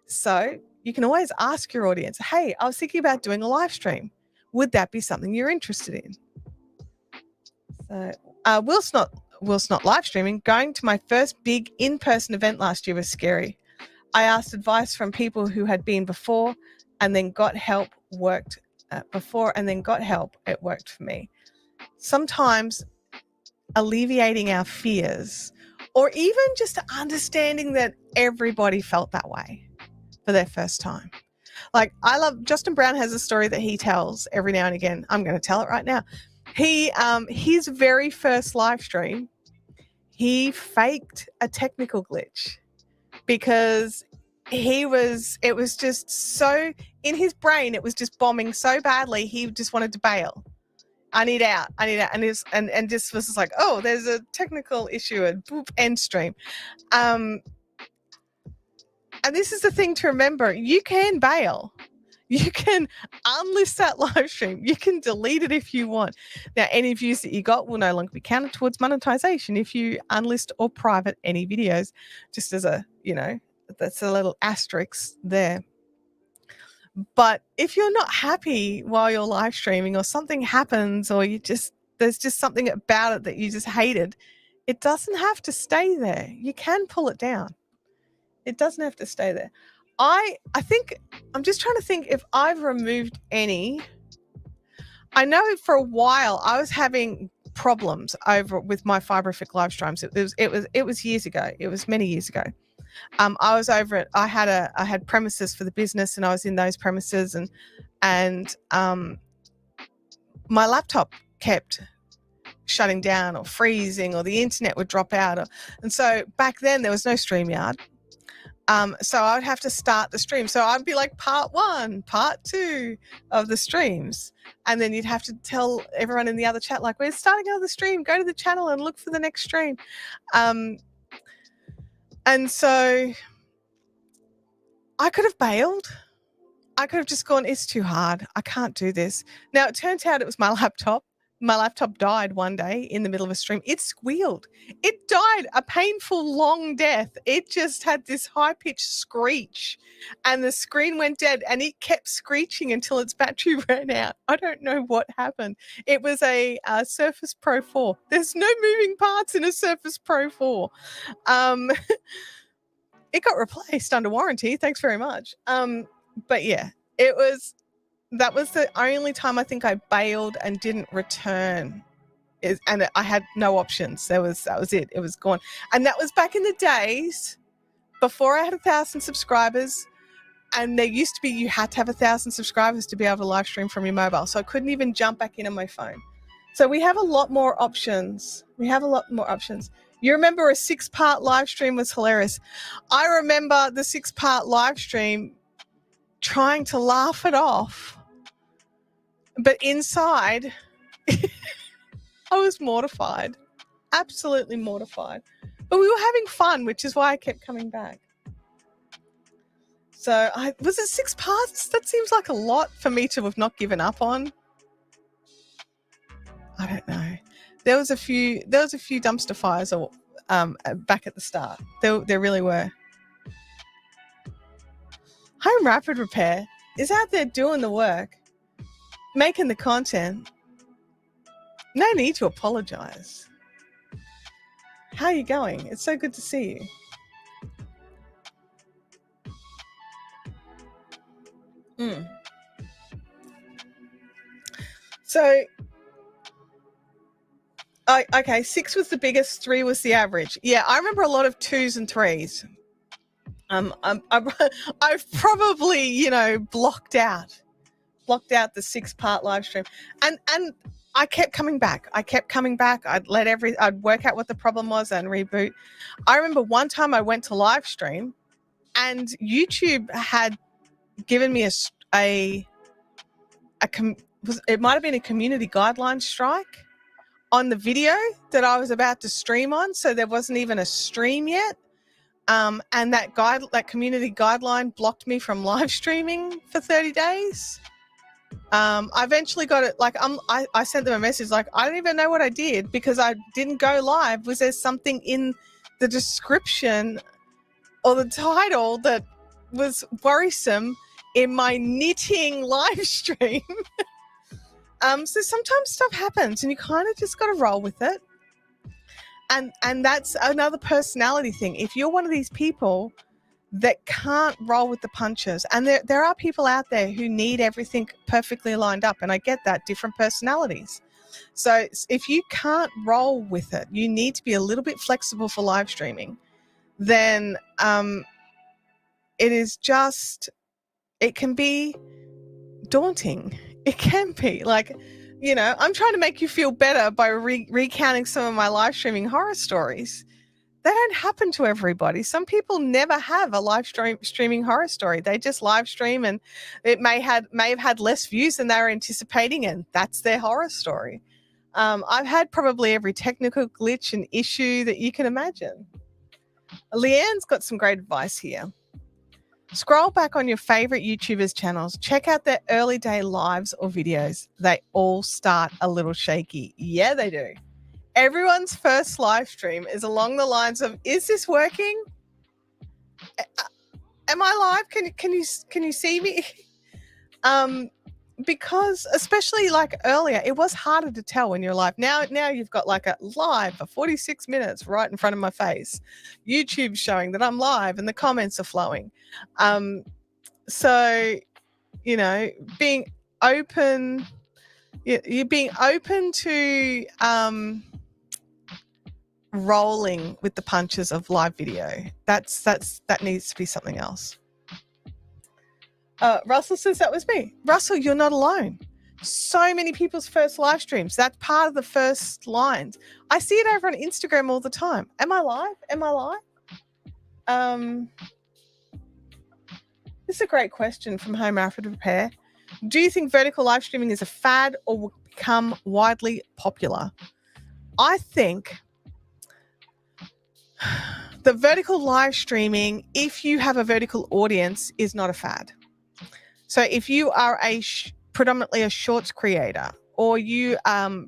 [SPEAKER 1] So you can always ask your audience, hey, I was thinking about doing a live stream. Would that be something you're interested in? So whilst not live streaming, going to my first big in-person event last year was scary. I asked advice from people who had been before and then got help, it worked for me. Sometimes alleviating our fears, or even just understanding that everybody felt that way for their first time. Like, I love, Justin Brown has a story that he tells every now and again. I'm going to tell it right now. His very first live stream, he faked a technical glitch because it was just so, in his brain, it was just bombing so badly, he just wanted to bail. I need out. And just was just like, oh, there's a technical issue, and boop, end stream. And this is the thing to remember. You can bail. You can unlist that live stream. You can delete it if you want. Now, any views that you got will no longer be counted towards monetization if you unlist or private any videos, just as a, that's a little asterisk there. But if you're not happy while you're live streaming, or something happens, or there's just something about it that you just hated, it doesn't have to stay there. You can pull it down. It doesn't have to stay there. I think, I'm just trying to think if I've removed any. I know for a while I was having problems with my Fiberific live streams. It was years ago. It was many years ago. I was over it. I had premises for the business, and I was in those premises, and my laptop kept shutting down or freezing, or the internet would drop out. And so back then there was no StreamYard. So I would have to start the stream. So I'd be like part 1, part 2 of the streams. And then you'd have to tell everyone in the other chat, like, we're starting another stream, go to the channel and look for the next stream. And so I could have bailed. I could have just gone, it's too hard. I can't do this. Now, it turns out it was my laptop. My laptop died one day in the middle of a stream. It squealed. It died a painful, long death. It just had this high-pitched screech, and the screen went dead, and it kept screeching until its battery ran out. I don't know what happened. It was a Surface Pro 4. There's no moving parts in a Surface Pro 4. It got replaced under warranty. Thanks very much. But yeah, that was the only time I think I bailed and didn't return. And I had no options. That was it. It was gone. And that was back in the days before I had 1,000 subscribers. And there used to be, you had to have 1,000 subscribers to be able to live stream from your mobile. So I couldn't even jump back in on my phone. So we have a lot more options. You remember a 6-part live stream was hilarious. I remember the 6-part live stream trying to laugh it off. But inside, I was mortified, absolutely mortified. But we were having fun, which is why I kept coming back. So was it 6 parts? That seems like a lot for me to have not given up on. I don't know. There was a few dumpster fires back at the start. There really were. Home Rapid Repair is out there doing the work, making the content. No need to apologize. How are you going? It's so good to see you. So, okay, 6 was the biggest, 3 was the average. Yeah, I remember a lot of 2s and 3s. I've probably, blocked out the 6-part live stream. And I kept coming back. I'd work out what the problem was and reboot. I remember one time I went to live stream and YouTube had given me it might have been a community guideline strike on the video that I was about to stream on. So there wasn't even a stream yet. And that community guideline blocked me from live streaming for 30 days. I eventually got it. Like I sent them a message like, I don't even know what I did because I didn't go live. Was there something in the description or the title that was worrisome in my knitting live stream? So sometimes stuff happens and you kind of just got to roll with it. And that's another personality thing. If you're one of these people that can't roll with the punches, and there are people out there who need everything perfectly lined up, and I get that, different personalities. So if you can't roll with it, you need to be a little bit flexible for live streaming, then it can be daunting. It can be like, I'm trying to make you feel better by recounting some of my live streaming horror stories. They don't happen to everybody. Some people never have a live streaming horror story. They just live stream and it may have had less views than they were anticipating, and that's their horror story. I've had probably every technical glitch and issue that you can imagine. Leanne's got some great advice here. Scroll back on your favorite YouTubers' channels. Check out their early day lives or videos. They all start a little shaky. Yeah, they do. Everyone's first live stream is along the lines of, is this working? Am I live? Can you see me? Because especially like earlier, it was harder to tell when you're live. Now you've got like a live for 46 minutes right in front of my face. YouTube's showing that I'm live and the comments are flowing. So, being open, you're being open to rolling with the punches of live video. That needs to be something else. Russell says that was me. Russell, you're not alone. So many people's first live streams. That's part of the first lines. I see it over on Instagram all the time. Am I live? This is a great question from Home Rapid Repair. Do you think vertical live streaming is a fad or will become widely popular? I think the vertical live streaming, if you have a vertical audience, is not a fad. So if you are predominantly a shorts creator, or you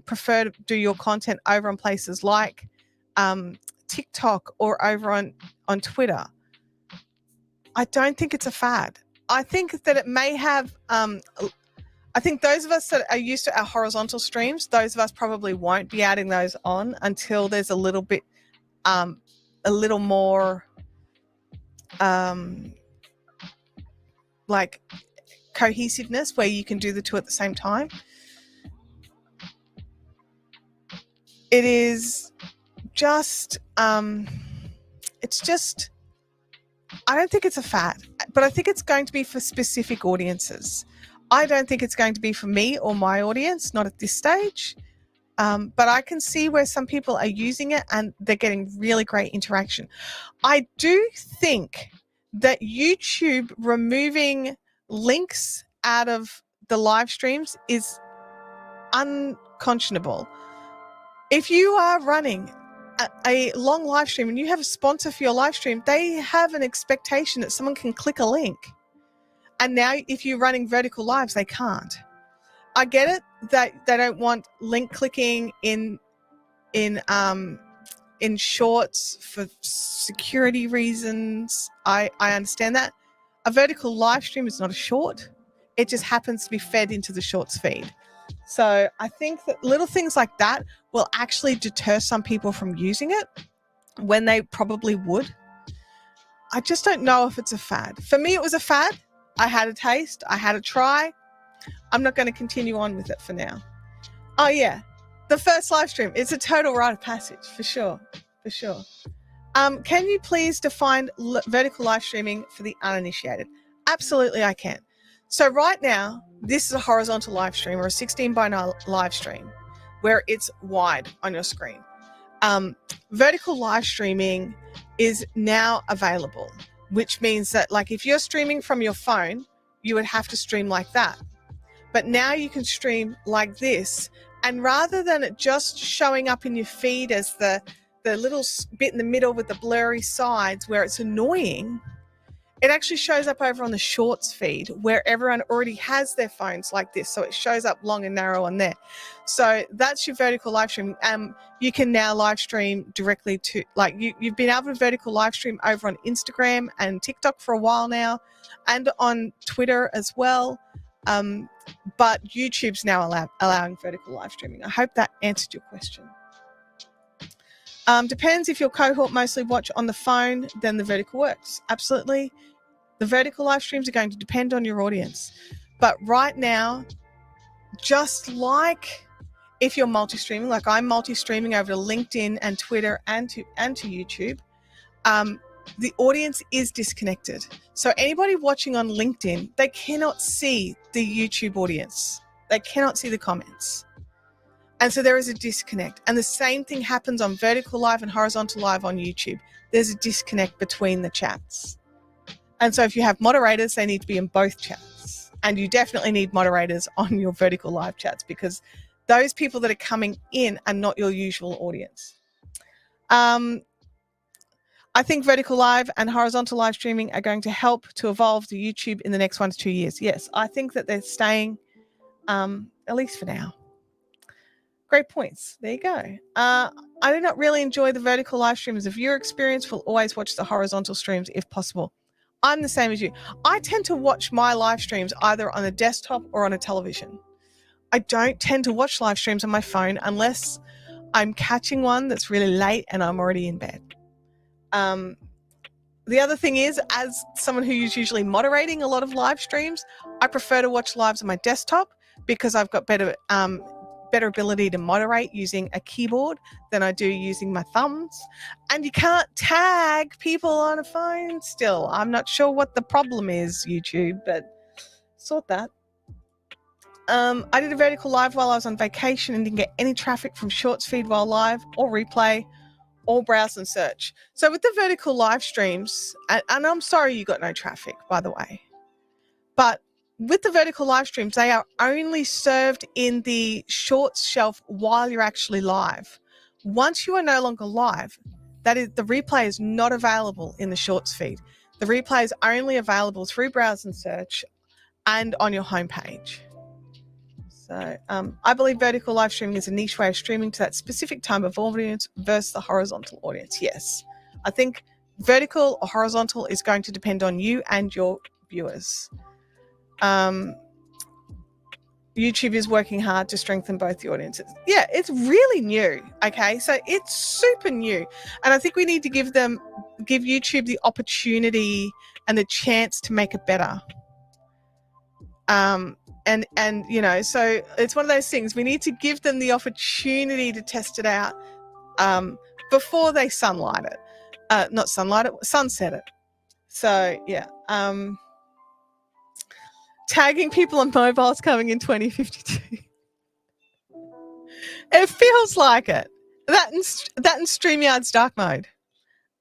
[SPEAKER 1] prefer to do your content over on places like TikTok or over on Twitter, I don't think it's a fad. I think that it may have, I think those of us that are used to our horizontal streams, those of us probably won't be adding those on until there's a little more like cohesiveness where you can do the two at the same time. It is just, it's just, I don't think it's a fad, but I think it's going to be for specific audiences. I don't think it's going to be for me or my audience, not at this stage. But I can see where some people are using it and they're getting really great interaction. I do think that YouTube removing links out of the live streams is unconscionable. If you are running a long live stream and you have a sponsor for your live stream, they have an expectation that someone can click a link. And now if you're running vertical lives, they can't. I get it that they don't want link clicking in shorts for security reasons. I understand that. A vertical live stream is not a short. It just happens to be fed into the shorts feed. So I think that little things like that will actually deter some people from using it when they probably would. I just don't know if it's a fad. For me, it was a fad. I had a taste. I had a try. I'm not going to continue on with it for now. Oh, yeah. The first live stream. It's a total rite of passage, for sure. For sure. Can you please define vertical live streaming for the uninitiated? Absolutely, I can. So right now, this is a horizontal live stream or a 16:9 live stream. where it's wide on your screen. Vertical live streaming is now available, which means that like if you're streaming from your phone, you would have to stream like that. But now you can stream like this, and rather than it just showing up in your feed as the little bit in the middle with the blurry sides where it's annoying, it actually shows up over on the Shorts feed where everyone already has their phones like this. So it shows up long and narrow on there. So that's your vertical live stream. You can now live stream directly to, like you've been able to vertical live stream over on Instagram and TikTok for a while now, and on Twitter as well. But YouTube's now allowing vertical live streaming. I hope that answered your question. Depends if your cohort mostly watch on the phone, then the vertical works. Absolutely. The vertical live streams are going to depend on your audience. But right now, just like if you're multi-streaming, like I'm multi-streaming over to LinkedIn and Twitter and to YouTube, the audience is disconnected. So anybody watching on LinkedIn, they cannot see the YouTube audience. They cannot see the comments. And so there is a disconnect. And the same thing happens on vertical live and horizontal live on YouTube. There's a disconnect between the chats. And so if you have moderators, they need to be in both chats. And you definitely need moderators on your vertical live chats, because those people that are coming in are not your usual audience. I think vertical live and horizontal live streaming are going to help to evolve the YouTube in the next 1 to 2 years. Yes, I think that they're staying, at least for now. Great points. There you go. I do not really enjoy the vertical live stream as a viewer experience. Will always watch the horizontal streams if possible. I'm the same as you. I tend to watch my live streams either on a desktop or on a television. I don't tend to watch live streams on my phone unless I'm catching one that's really late and I'm already in bed. The other thing is, as someone who's usually moderating a lot of live streams, I prefer to watch lives on my desktop because I've got better ability to moderate using a keyboard than I do using my thumbs. And you can't tag people on a phone still. I'm not sure what the problem is, YouTube, but sort that. I did a vertical live while I was on vacation and didn't get any traffic from Shorts feed while live or replay or browse and search. So with the vertical live streams, and I'm sorry you got no traffic, by the way, but with the vertical live streams, they are only served in the Shorts shelf while you're actually live. Once you are no longer live, that is, the replay is not available in the Shorts feed. The replay is only available through browse and search and on your homepage. So I believe vertical live streaming is a niche way of streaming to that specific type of audience versus the horizontal audience. Yes, I think vertical or horizontal is going to depend on you and your viewers. YouTube is working hard to strengthen both the audiences. Yeah, it's really new. Okay, so it's super new, and I think we need to give YouTube the opportunity and the chance to make it better. And you know, so it's one of those things. We need to give them the opportunity to test it out before they sunset it. So yeah. Tagging people on mobiles coming in 2052. It feels like it. That and StreamYard's dark mode.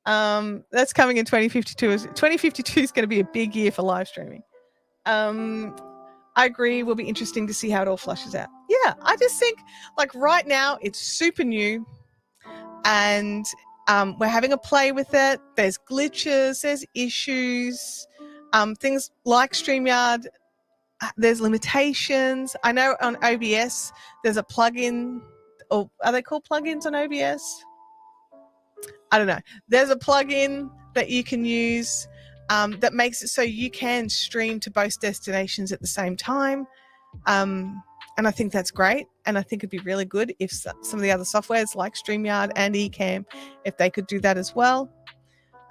[SPEAKER 1] That's coming in 2052. 2052 is going to be a big year for live streaming. I agree. Will be interesting to see how it all flushes out. Yeah, I just think like right now it's super new, and we're having a play with it. There's glitches, there's issues, things like StreamYard. There's limitations. I know on OBS there's a plugin, or are they called plugins on OBS? I don't know. There's a plugin that you can use that makes it so you can stream to both destinations at the same time. And I think that's great. And I think it'd be really good if some of the other softwares like StreamYard and Ecamm, if they could do that as well.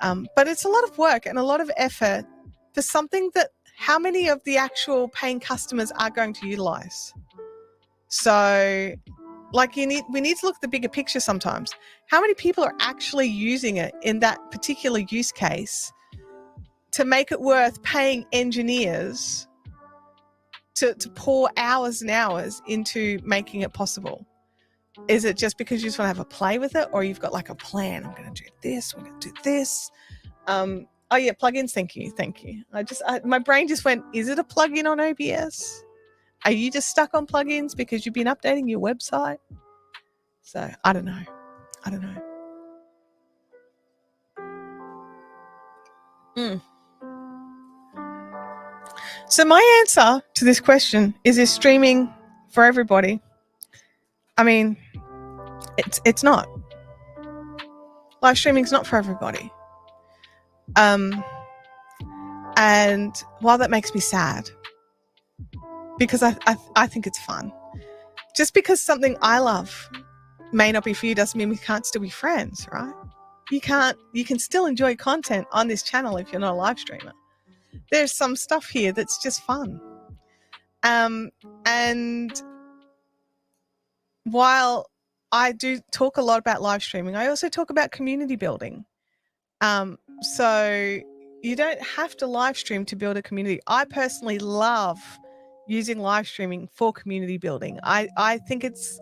[SPEAKER 1] But it's a lot of work and a lot of effort for something that how many of the actual paying customers are going to utilize? So like we need to look at the bigger picture sometimes. How many people are actually using it in that particular use case to make it worth paying engineers to pour hours and hours into making it possible? Is it just because you just want to have a play with it, or you've got like a plan? I'm going to do this. We're going to do this. Oh yeah, plugins. Thank you. My brain just went, is it a plugin on OBS? Are you just stuck on plugins because you've been updating your website? So I don't know. So my answer to this question is streaming for everybody? I mean, it's not. Live streaming's not for everybody. And while that makes me sad, because I think it's fun. Just because something I love may not be for you doesn't mean we can't still be friends, right? You can still enjoy content on this channel if you're not a live streamer. There's some stuff here that's just fun. And while I do talk a lot about live streaming, I also talk about community building. So you don't have to live stream to build a community. I personally love using live streaming for community building. I think it's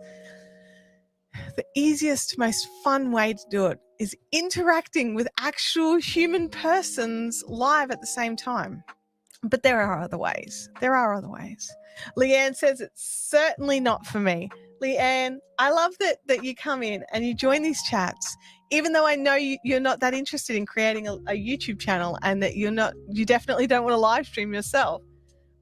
[SPEAKER 1] the easiest, most fun way to do it is interacting with actual human persons live at the same time. But there are other ways. Leanne says it's certainly not for me. Leanne, I love that you come in and you join these chats, even though I know you're not that interested in creating a YouTube channel, and that you definitely don't want to live stream yourself.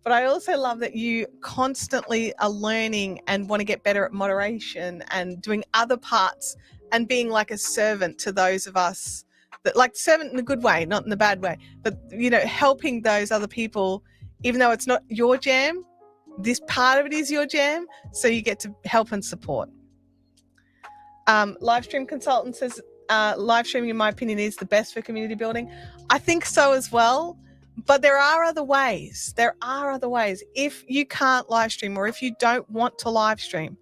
[SPEAKER 1] But I also love that you constantly are learning and want to get better at moderation and doing other parts and being like a servant to those of us that, like, servant in a good way, not in the bad way, but, helping those other people, even though it's not your jam, this part of it is your jam. So you get to help and support. Live stream consultant says, live streaming, in my opinion, is the best for community building. I think so as well. But there are other ways. If you can't live stream, or if you don't want to live stream,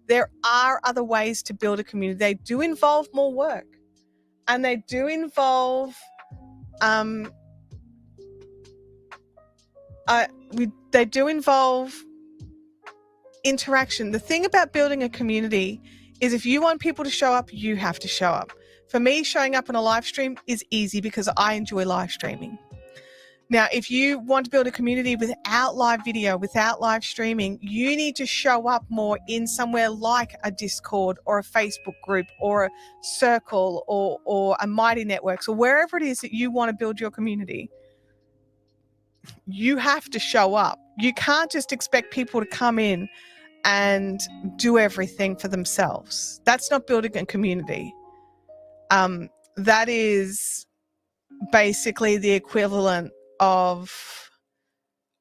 [SPEAKER 1] there are other ways to build a community. They do involve more work, and they do involve interaction. The thing about building a community is, if you want people to show up, you have to show up. For me, showing up on a live stream is easy because I enjoy live streaming. Now, if you want to build a community without live video, without live streaming, you need to show up more in somewhere like a Discord or a Facebook group or a Circle or a Mighty Networks, or wherever it is that you want to build your community. You have to show up. You can't just expect people to come in and do everything for themselves. That's not building a community. That is basically the equivalent of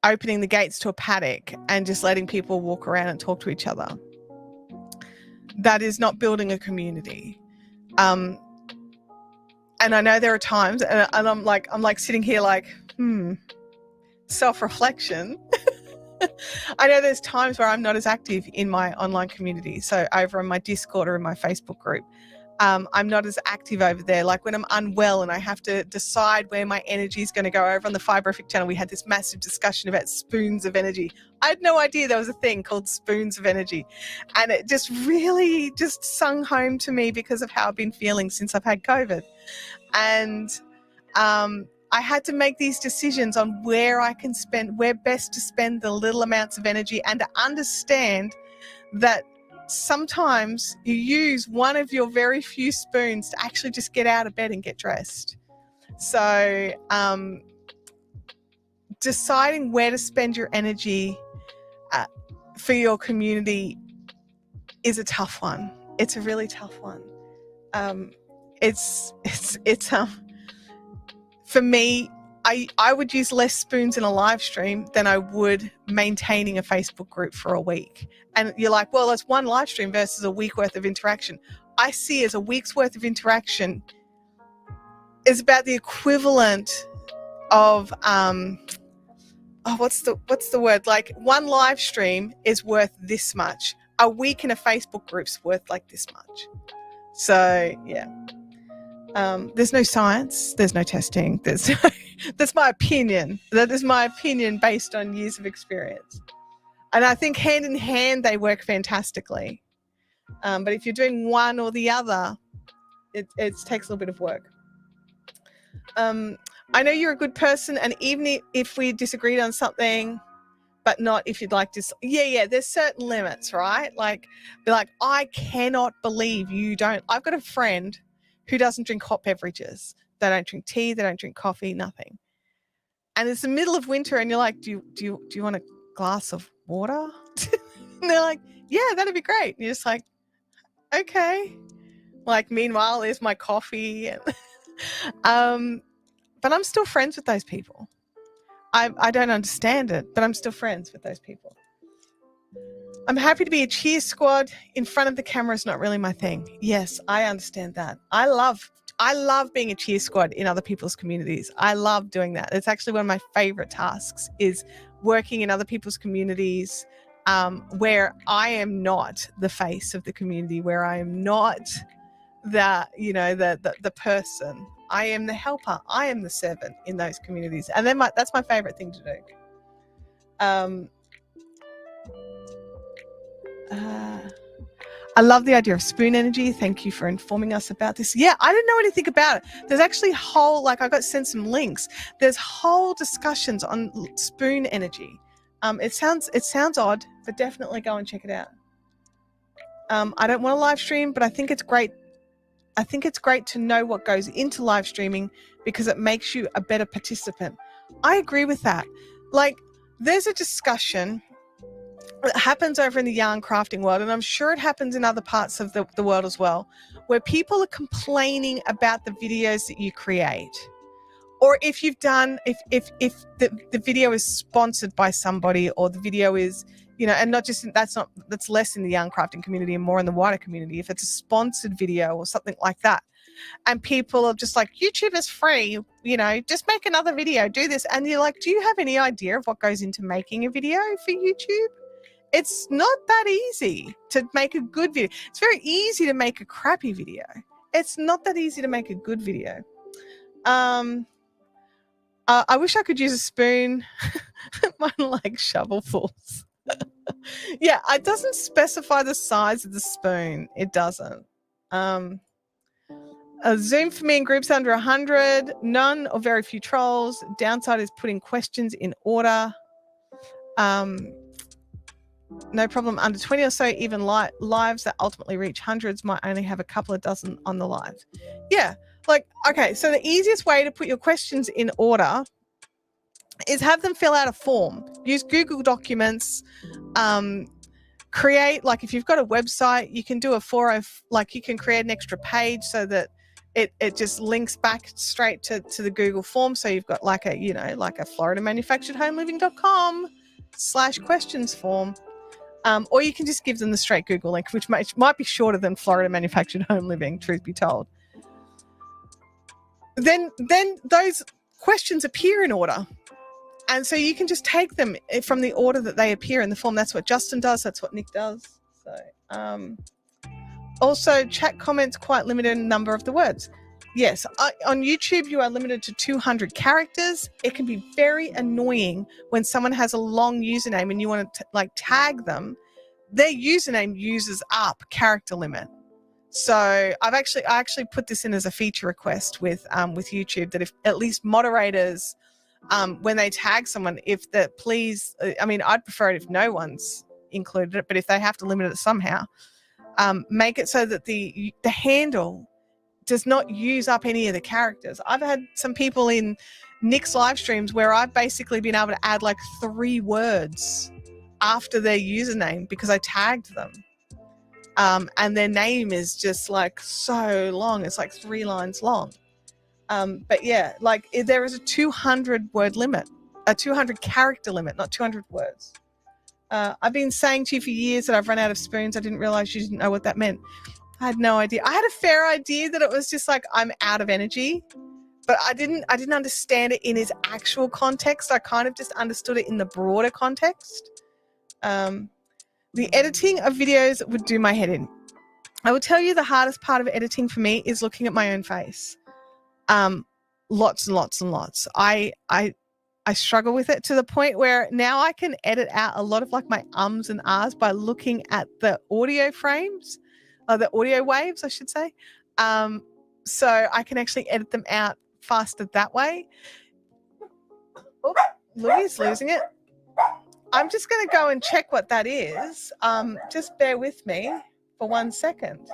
[SPEAKER 1] opening the gates to a paddock and just letting people walk around and talk to each other. That is not building a community. And I know there are times, and I'm like sitting here like, self-reflection. I know there's times where I'm not as active in my online community. So over in my Discord or in my Facebook group, I'm not as active over there. Like when I'm unwell and I have to decide where my energy is going to go. Over on the Fiberific channel, we had this massive discussion about spoons of energy. I had no idea there was a thing called spoons of energy. And it just really just sung home to me because of how I've been feeling since I've had COVID. And I had to make these decisions on where best to spend the little amounts of energy, and to understand that sometimes you use one of your very few spoons to actually just get out of bed and get dressed. So deciding where to spend your energy for your community is a tough one. It's a really tough one. For me, I would use less spoons in a live stream than I would maintaining a Facebook group for a week. And you're like, well, that's one live stream versus a week worth of interaction. I see as a week's worth of interaction is about the equivalent of what's the word? Like, one live stream is worth this much. A week in a Facebook group's worth like this much. So yeah. There's no science, there's no testing, that's my opinion. That is my opinion based on years of experience. And I think hand in hand they work fantastically. But if you're doing one or the other, it takes a little bit of work. I know you're a good person, and even if we disagreed on something, but not if you'd like to. Yeah, there's certain limits, right? Like, be like, I cannot believe you don't. I've got a friend who doesn't drink hot beverages. They don't drink tea. They don't drink coffee. Nothing. And it's the middle of winter, and you're like, do you want a glass of water? And they're like, yeah, that'd be great. And you're just like, okay. Like, meanwhile, there's my coffee. And, but I'm still friends with those people. I don't understand it, but I'm still friends with those people. I'm happy to be a cheer squad. In front of the camera is not really my thing. Yes, I understand that. I love being a cheer squad in other people's communities. I love doing that. It's actually one of my favorite tasks, is working in other people's communities, where I am not the face of the community, where I am not the person. I am the helper. I am the servant in those communities. And then that's my favorite thing to do. I love the idea of spoon energy. Thank you for informing us about this. Yeah, I didn't know anything about it. There's actually I got sent some links. There's whole discussions on spoon energy. It sounds odd, but definitely go and check it out. I don't want to live stream, but I think it's great. I think it's great to know what goes into live streaming because it makes you a better participant. I agree with that. Like, there's a discussion that happens over in the yarn crafting world, and I'm sure it happens in other parts of the world as well, where people are complaining about the videos that you create. Or if you've done, if the video is sponsored by somebody, or the video is, and not just, that's less in the yarn crafting community and more in the wider community. If it's a sponsored video or something like that, and people are just like, YouTube is free, just make another video, do this. And you're like, do you have any idea of what goes into making a video for YouTube? It's not that easy to make a good video. It's very easy to make a crappy video. It's not that easy to make a good video. I wish I could use a spoon. Mine like shovelfuls. Yeah, it doesn't specify the size of the spoon. It doesn't. Zoom for me in groups under 100. None or very few trolls. Downside is putting questions in order. No problem. Under 20 or so, even lives that ultimately reach hundreds might only have a couple of dozen on the live. Yeah. Like, okay, so the easiest way to put your questions in order is have them fill out a form. Use Google Documents. Create, like, if you've got a website, you can do you can create an extra page so that it just links back straight to the Google form. So you've got like a floridamanufacturedhomeliving.com/questions form. Or you can just give them the straight Google link, which might be shorter than Florida Manufactured Home Living, truth be told. Then those questions appear in order. And so you can just take them from the order that they appear in the form. That's what Justin does. That's what Nick does. So, also, chat comments quite limited in number of the words. Yes, on YouTube, you are limited to 200 characters. It can be very annoying when someone has a long username and you want to tag them. Their username uses up character limit. So I actually put this in as a feature request with YouTube, that if at least moderators, when they tag someone, I'd prefer it if no one's included it, but if they have to limit it somehow, make it so that the handle does not use up any of the characters. I've had some people in Nick's live streams where I've basically been able to add 3 words after their username because I tagged them. And their name is just so long. It's 3 lines long. But yeah, there is a 200 word limit, a 200 character limit, not 200 words. I've been saying to you for years that I've run out of spoons. I didn't realize you didn't know what that meant. I had no idea. I had a fair idea that it was just I'm out of energy, but I didn't understand it in its actual context. I kind of just understood it in the broader context. The editing of videos would do my head in. I will tell you the hardest part of editing for me is looking at my own face. Lots and lots and lots. I struggle with it to the point where now I can edit out a lot of my ums and ahs by looking at the audio frames. the audio waves, I should say. So I can actually edit them out faster that way. Oh, Louis is losing it. I'm just going to go and check what that is. Just bear with me for 1 second.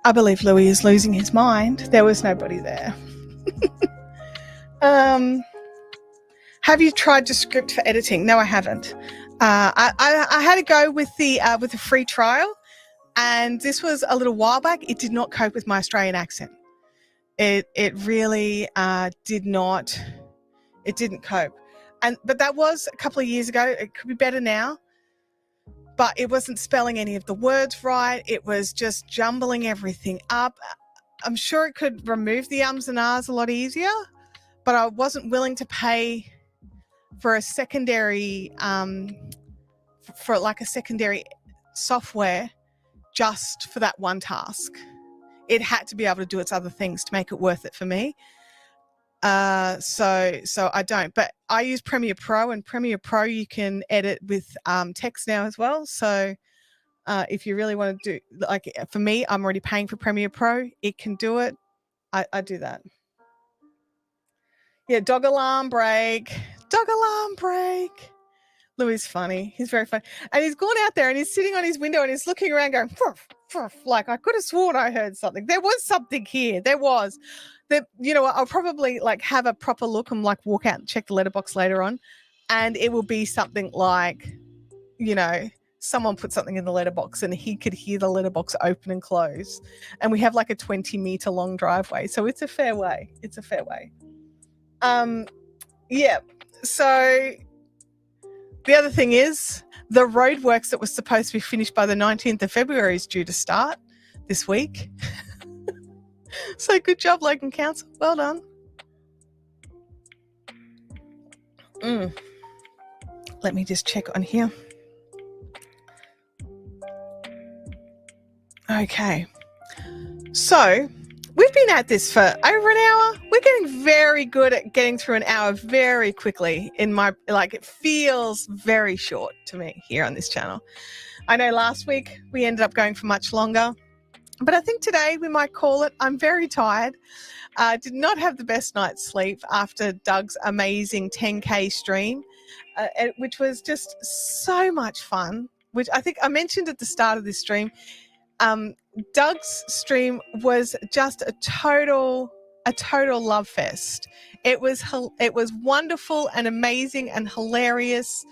[SPEAKER 1] I believe Louis is losing his mind. There was nobody there. Have you tried to script for editing? No, I haven't. I had to go with the free trial, and this was a little while back. It did not cope with my Australian accent. It really did not. It didn't cope, but that was a couple of years ago. It could be better now. But it wasn't spelling any of the words right. It was just jumbling everything up. I'm sure it could remove the ums and ahs a lot easier, but I wasn't willing to pay for a secondary, for like a secondary software just for that one task. It had to be able to do its other things to make it worth it for me. So I don't, but I use Premiere Pro, and Premiere Pro you can edit with text now as well. So if you really want to do, like for me, I'm already paying for Premiere Pro. It can do it. I do that. Yeah, dog alarm break. Dog alarm break. Louis is funny. He's very funny. And he's gone out there and he's sitting on his window and he's looking around going, "Furf, furf," like I could have sworn I heard something. There was something here. There was. That, you know, I'll probably like have a proper look and like walk out and check the letterbox later on, and it will be something like, you know, someone put something in the letterbox and he could hear the letterbox open and close, and we have like a 20-meter long driveway, so it's a fair way. It's a fair way. Yeah. So the other thing is the roadworks that was supposed to be finished by the 19th of February is due to start this week. So good job, Logan Council. Well done. Let me just check on here. Okay. So we've been at this for over an hour. We're getting very good at getting through an hour very quickly. It feels very short to me here on this channel. I know last week we ended up going for much longer. But I think today we might call it. I'm very tired. Did not have the best night's sleep after Doug's amazing 10K stream, which was just so much fun, which I think I mentioned at the start of this stream. Doug's stream was just a total love fest. It was wonderful and amazing and hilarious,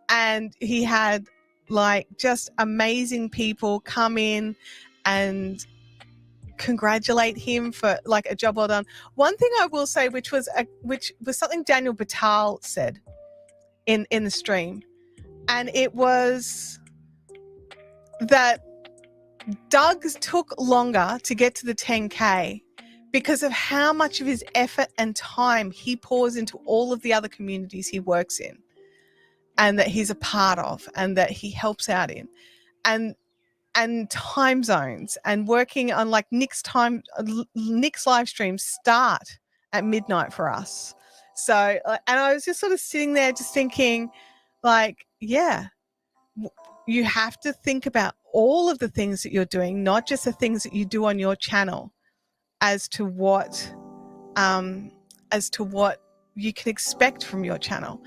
[SPEAKER 1] and he had like just amazing people come in and congratulate him for like a job well done. One thing I will say, which was something Daniel Batal said in the stream, and it was that Doug's took longer to get to the 10K because of how much of his effort and time he pours into all of the other communities he works in and that he's a part of and that he helps out in, and time zones, and working on like Nick's live streams start at midnight for us. So, and I was just sort of sitting there just thinking like, yeah, you have to think about all of the things that you're doing, not just the things that you do on your channel, as to what you can expect from your channel.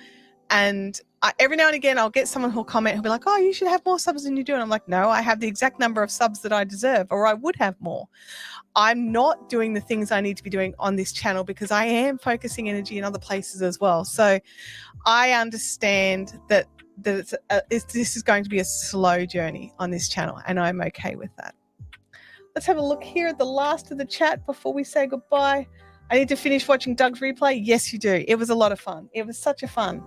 [SPEAKER 1] And every now and again, I'll get someone who'll comment who'll be like, oh, you should have more subs than you do. And I'm like, no, I have the exact number of subs that I deserve, or I would have more. I'm not doing the things I need to be doing on this channel because I am focusing energy in other places as well. So I understand that this is going to be a slow journey on this channel, and I'm okay with that. Let's have a look here at the last of the chat before we say goodbye. I need to finish watching Doug's replay. Yes, you do. It was a lot of fun. It was such a fun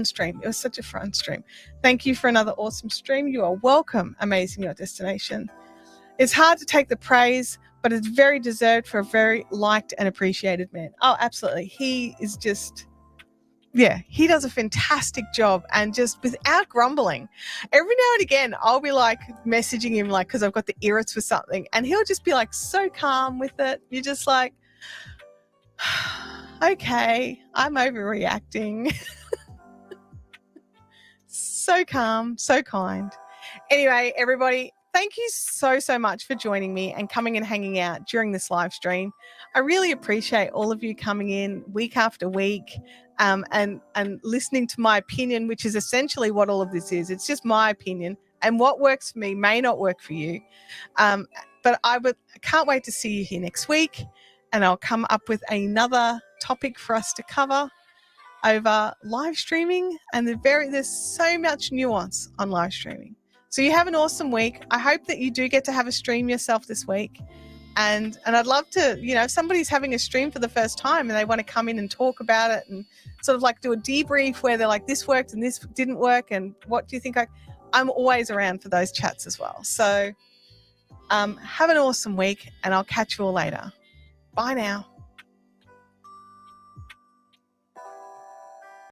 [SPEAKER 1] stream. It was such a fun stream. Thank you for another awesome stream. You are welcome. Amazing Your Destination. It's hard to take the praise, but it's very deserved for a very liked and appreciated man. Oh, absolutely. He is just, yeah, he does a fantastic job, and just without grumbling. Every now and again, I'll be like messaging him, like, because I've got the irrits for something, and he'll just be like so calm with it. You're just like, okay, I'm overreacting. So calm, so kind. Anyway, everybody, thank you so much for joining me and coming and hanging out during this live stream. I really appreciate all of you coming in week after week and listening to my opinion, which is essentially what all of this is. It's just my opinion, and what works for me may not work for you. But I can't wait to see you here next week, and I'll come up with another topic for us to cover over live streaming, and there's so much nuance on live streaming. So you have an awesome week. I hope that you do get to have a stream yourself this week. And I'd love to, if somebody's having a stream for the first time and they want to come in and talk about it and sort of like do a debrief where they're like, this worked and this didn't work, and what do you think? I'm always around for those chats as well. So have an awesome week, and I'll catch you all later. Bye now.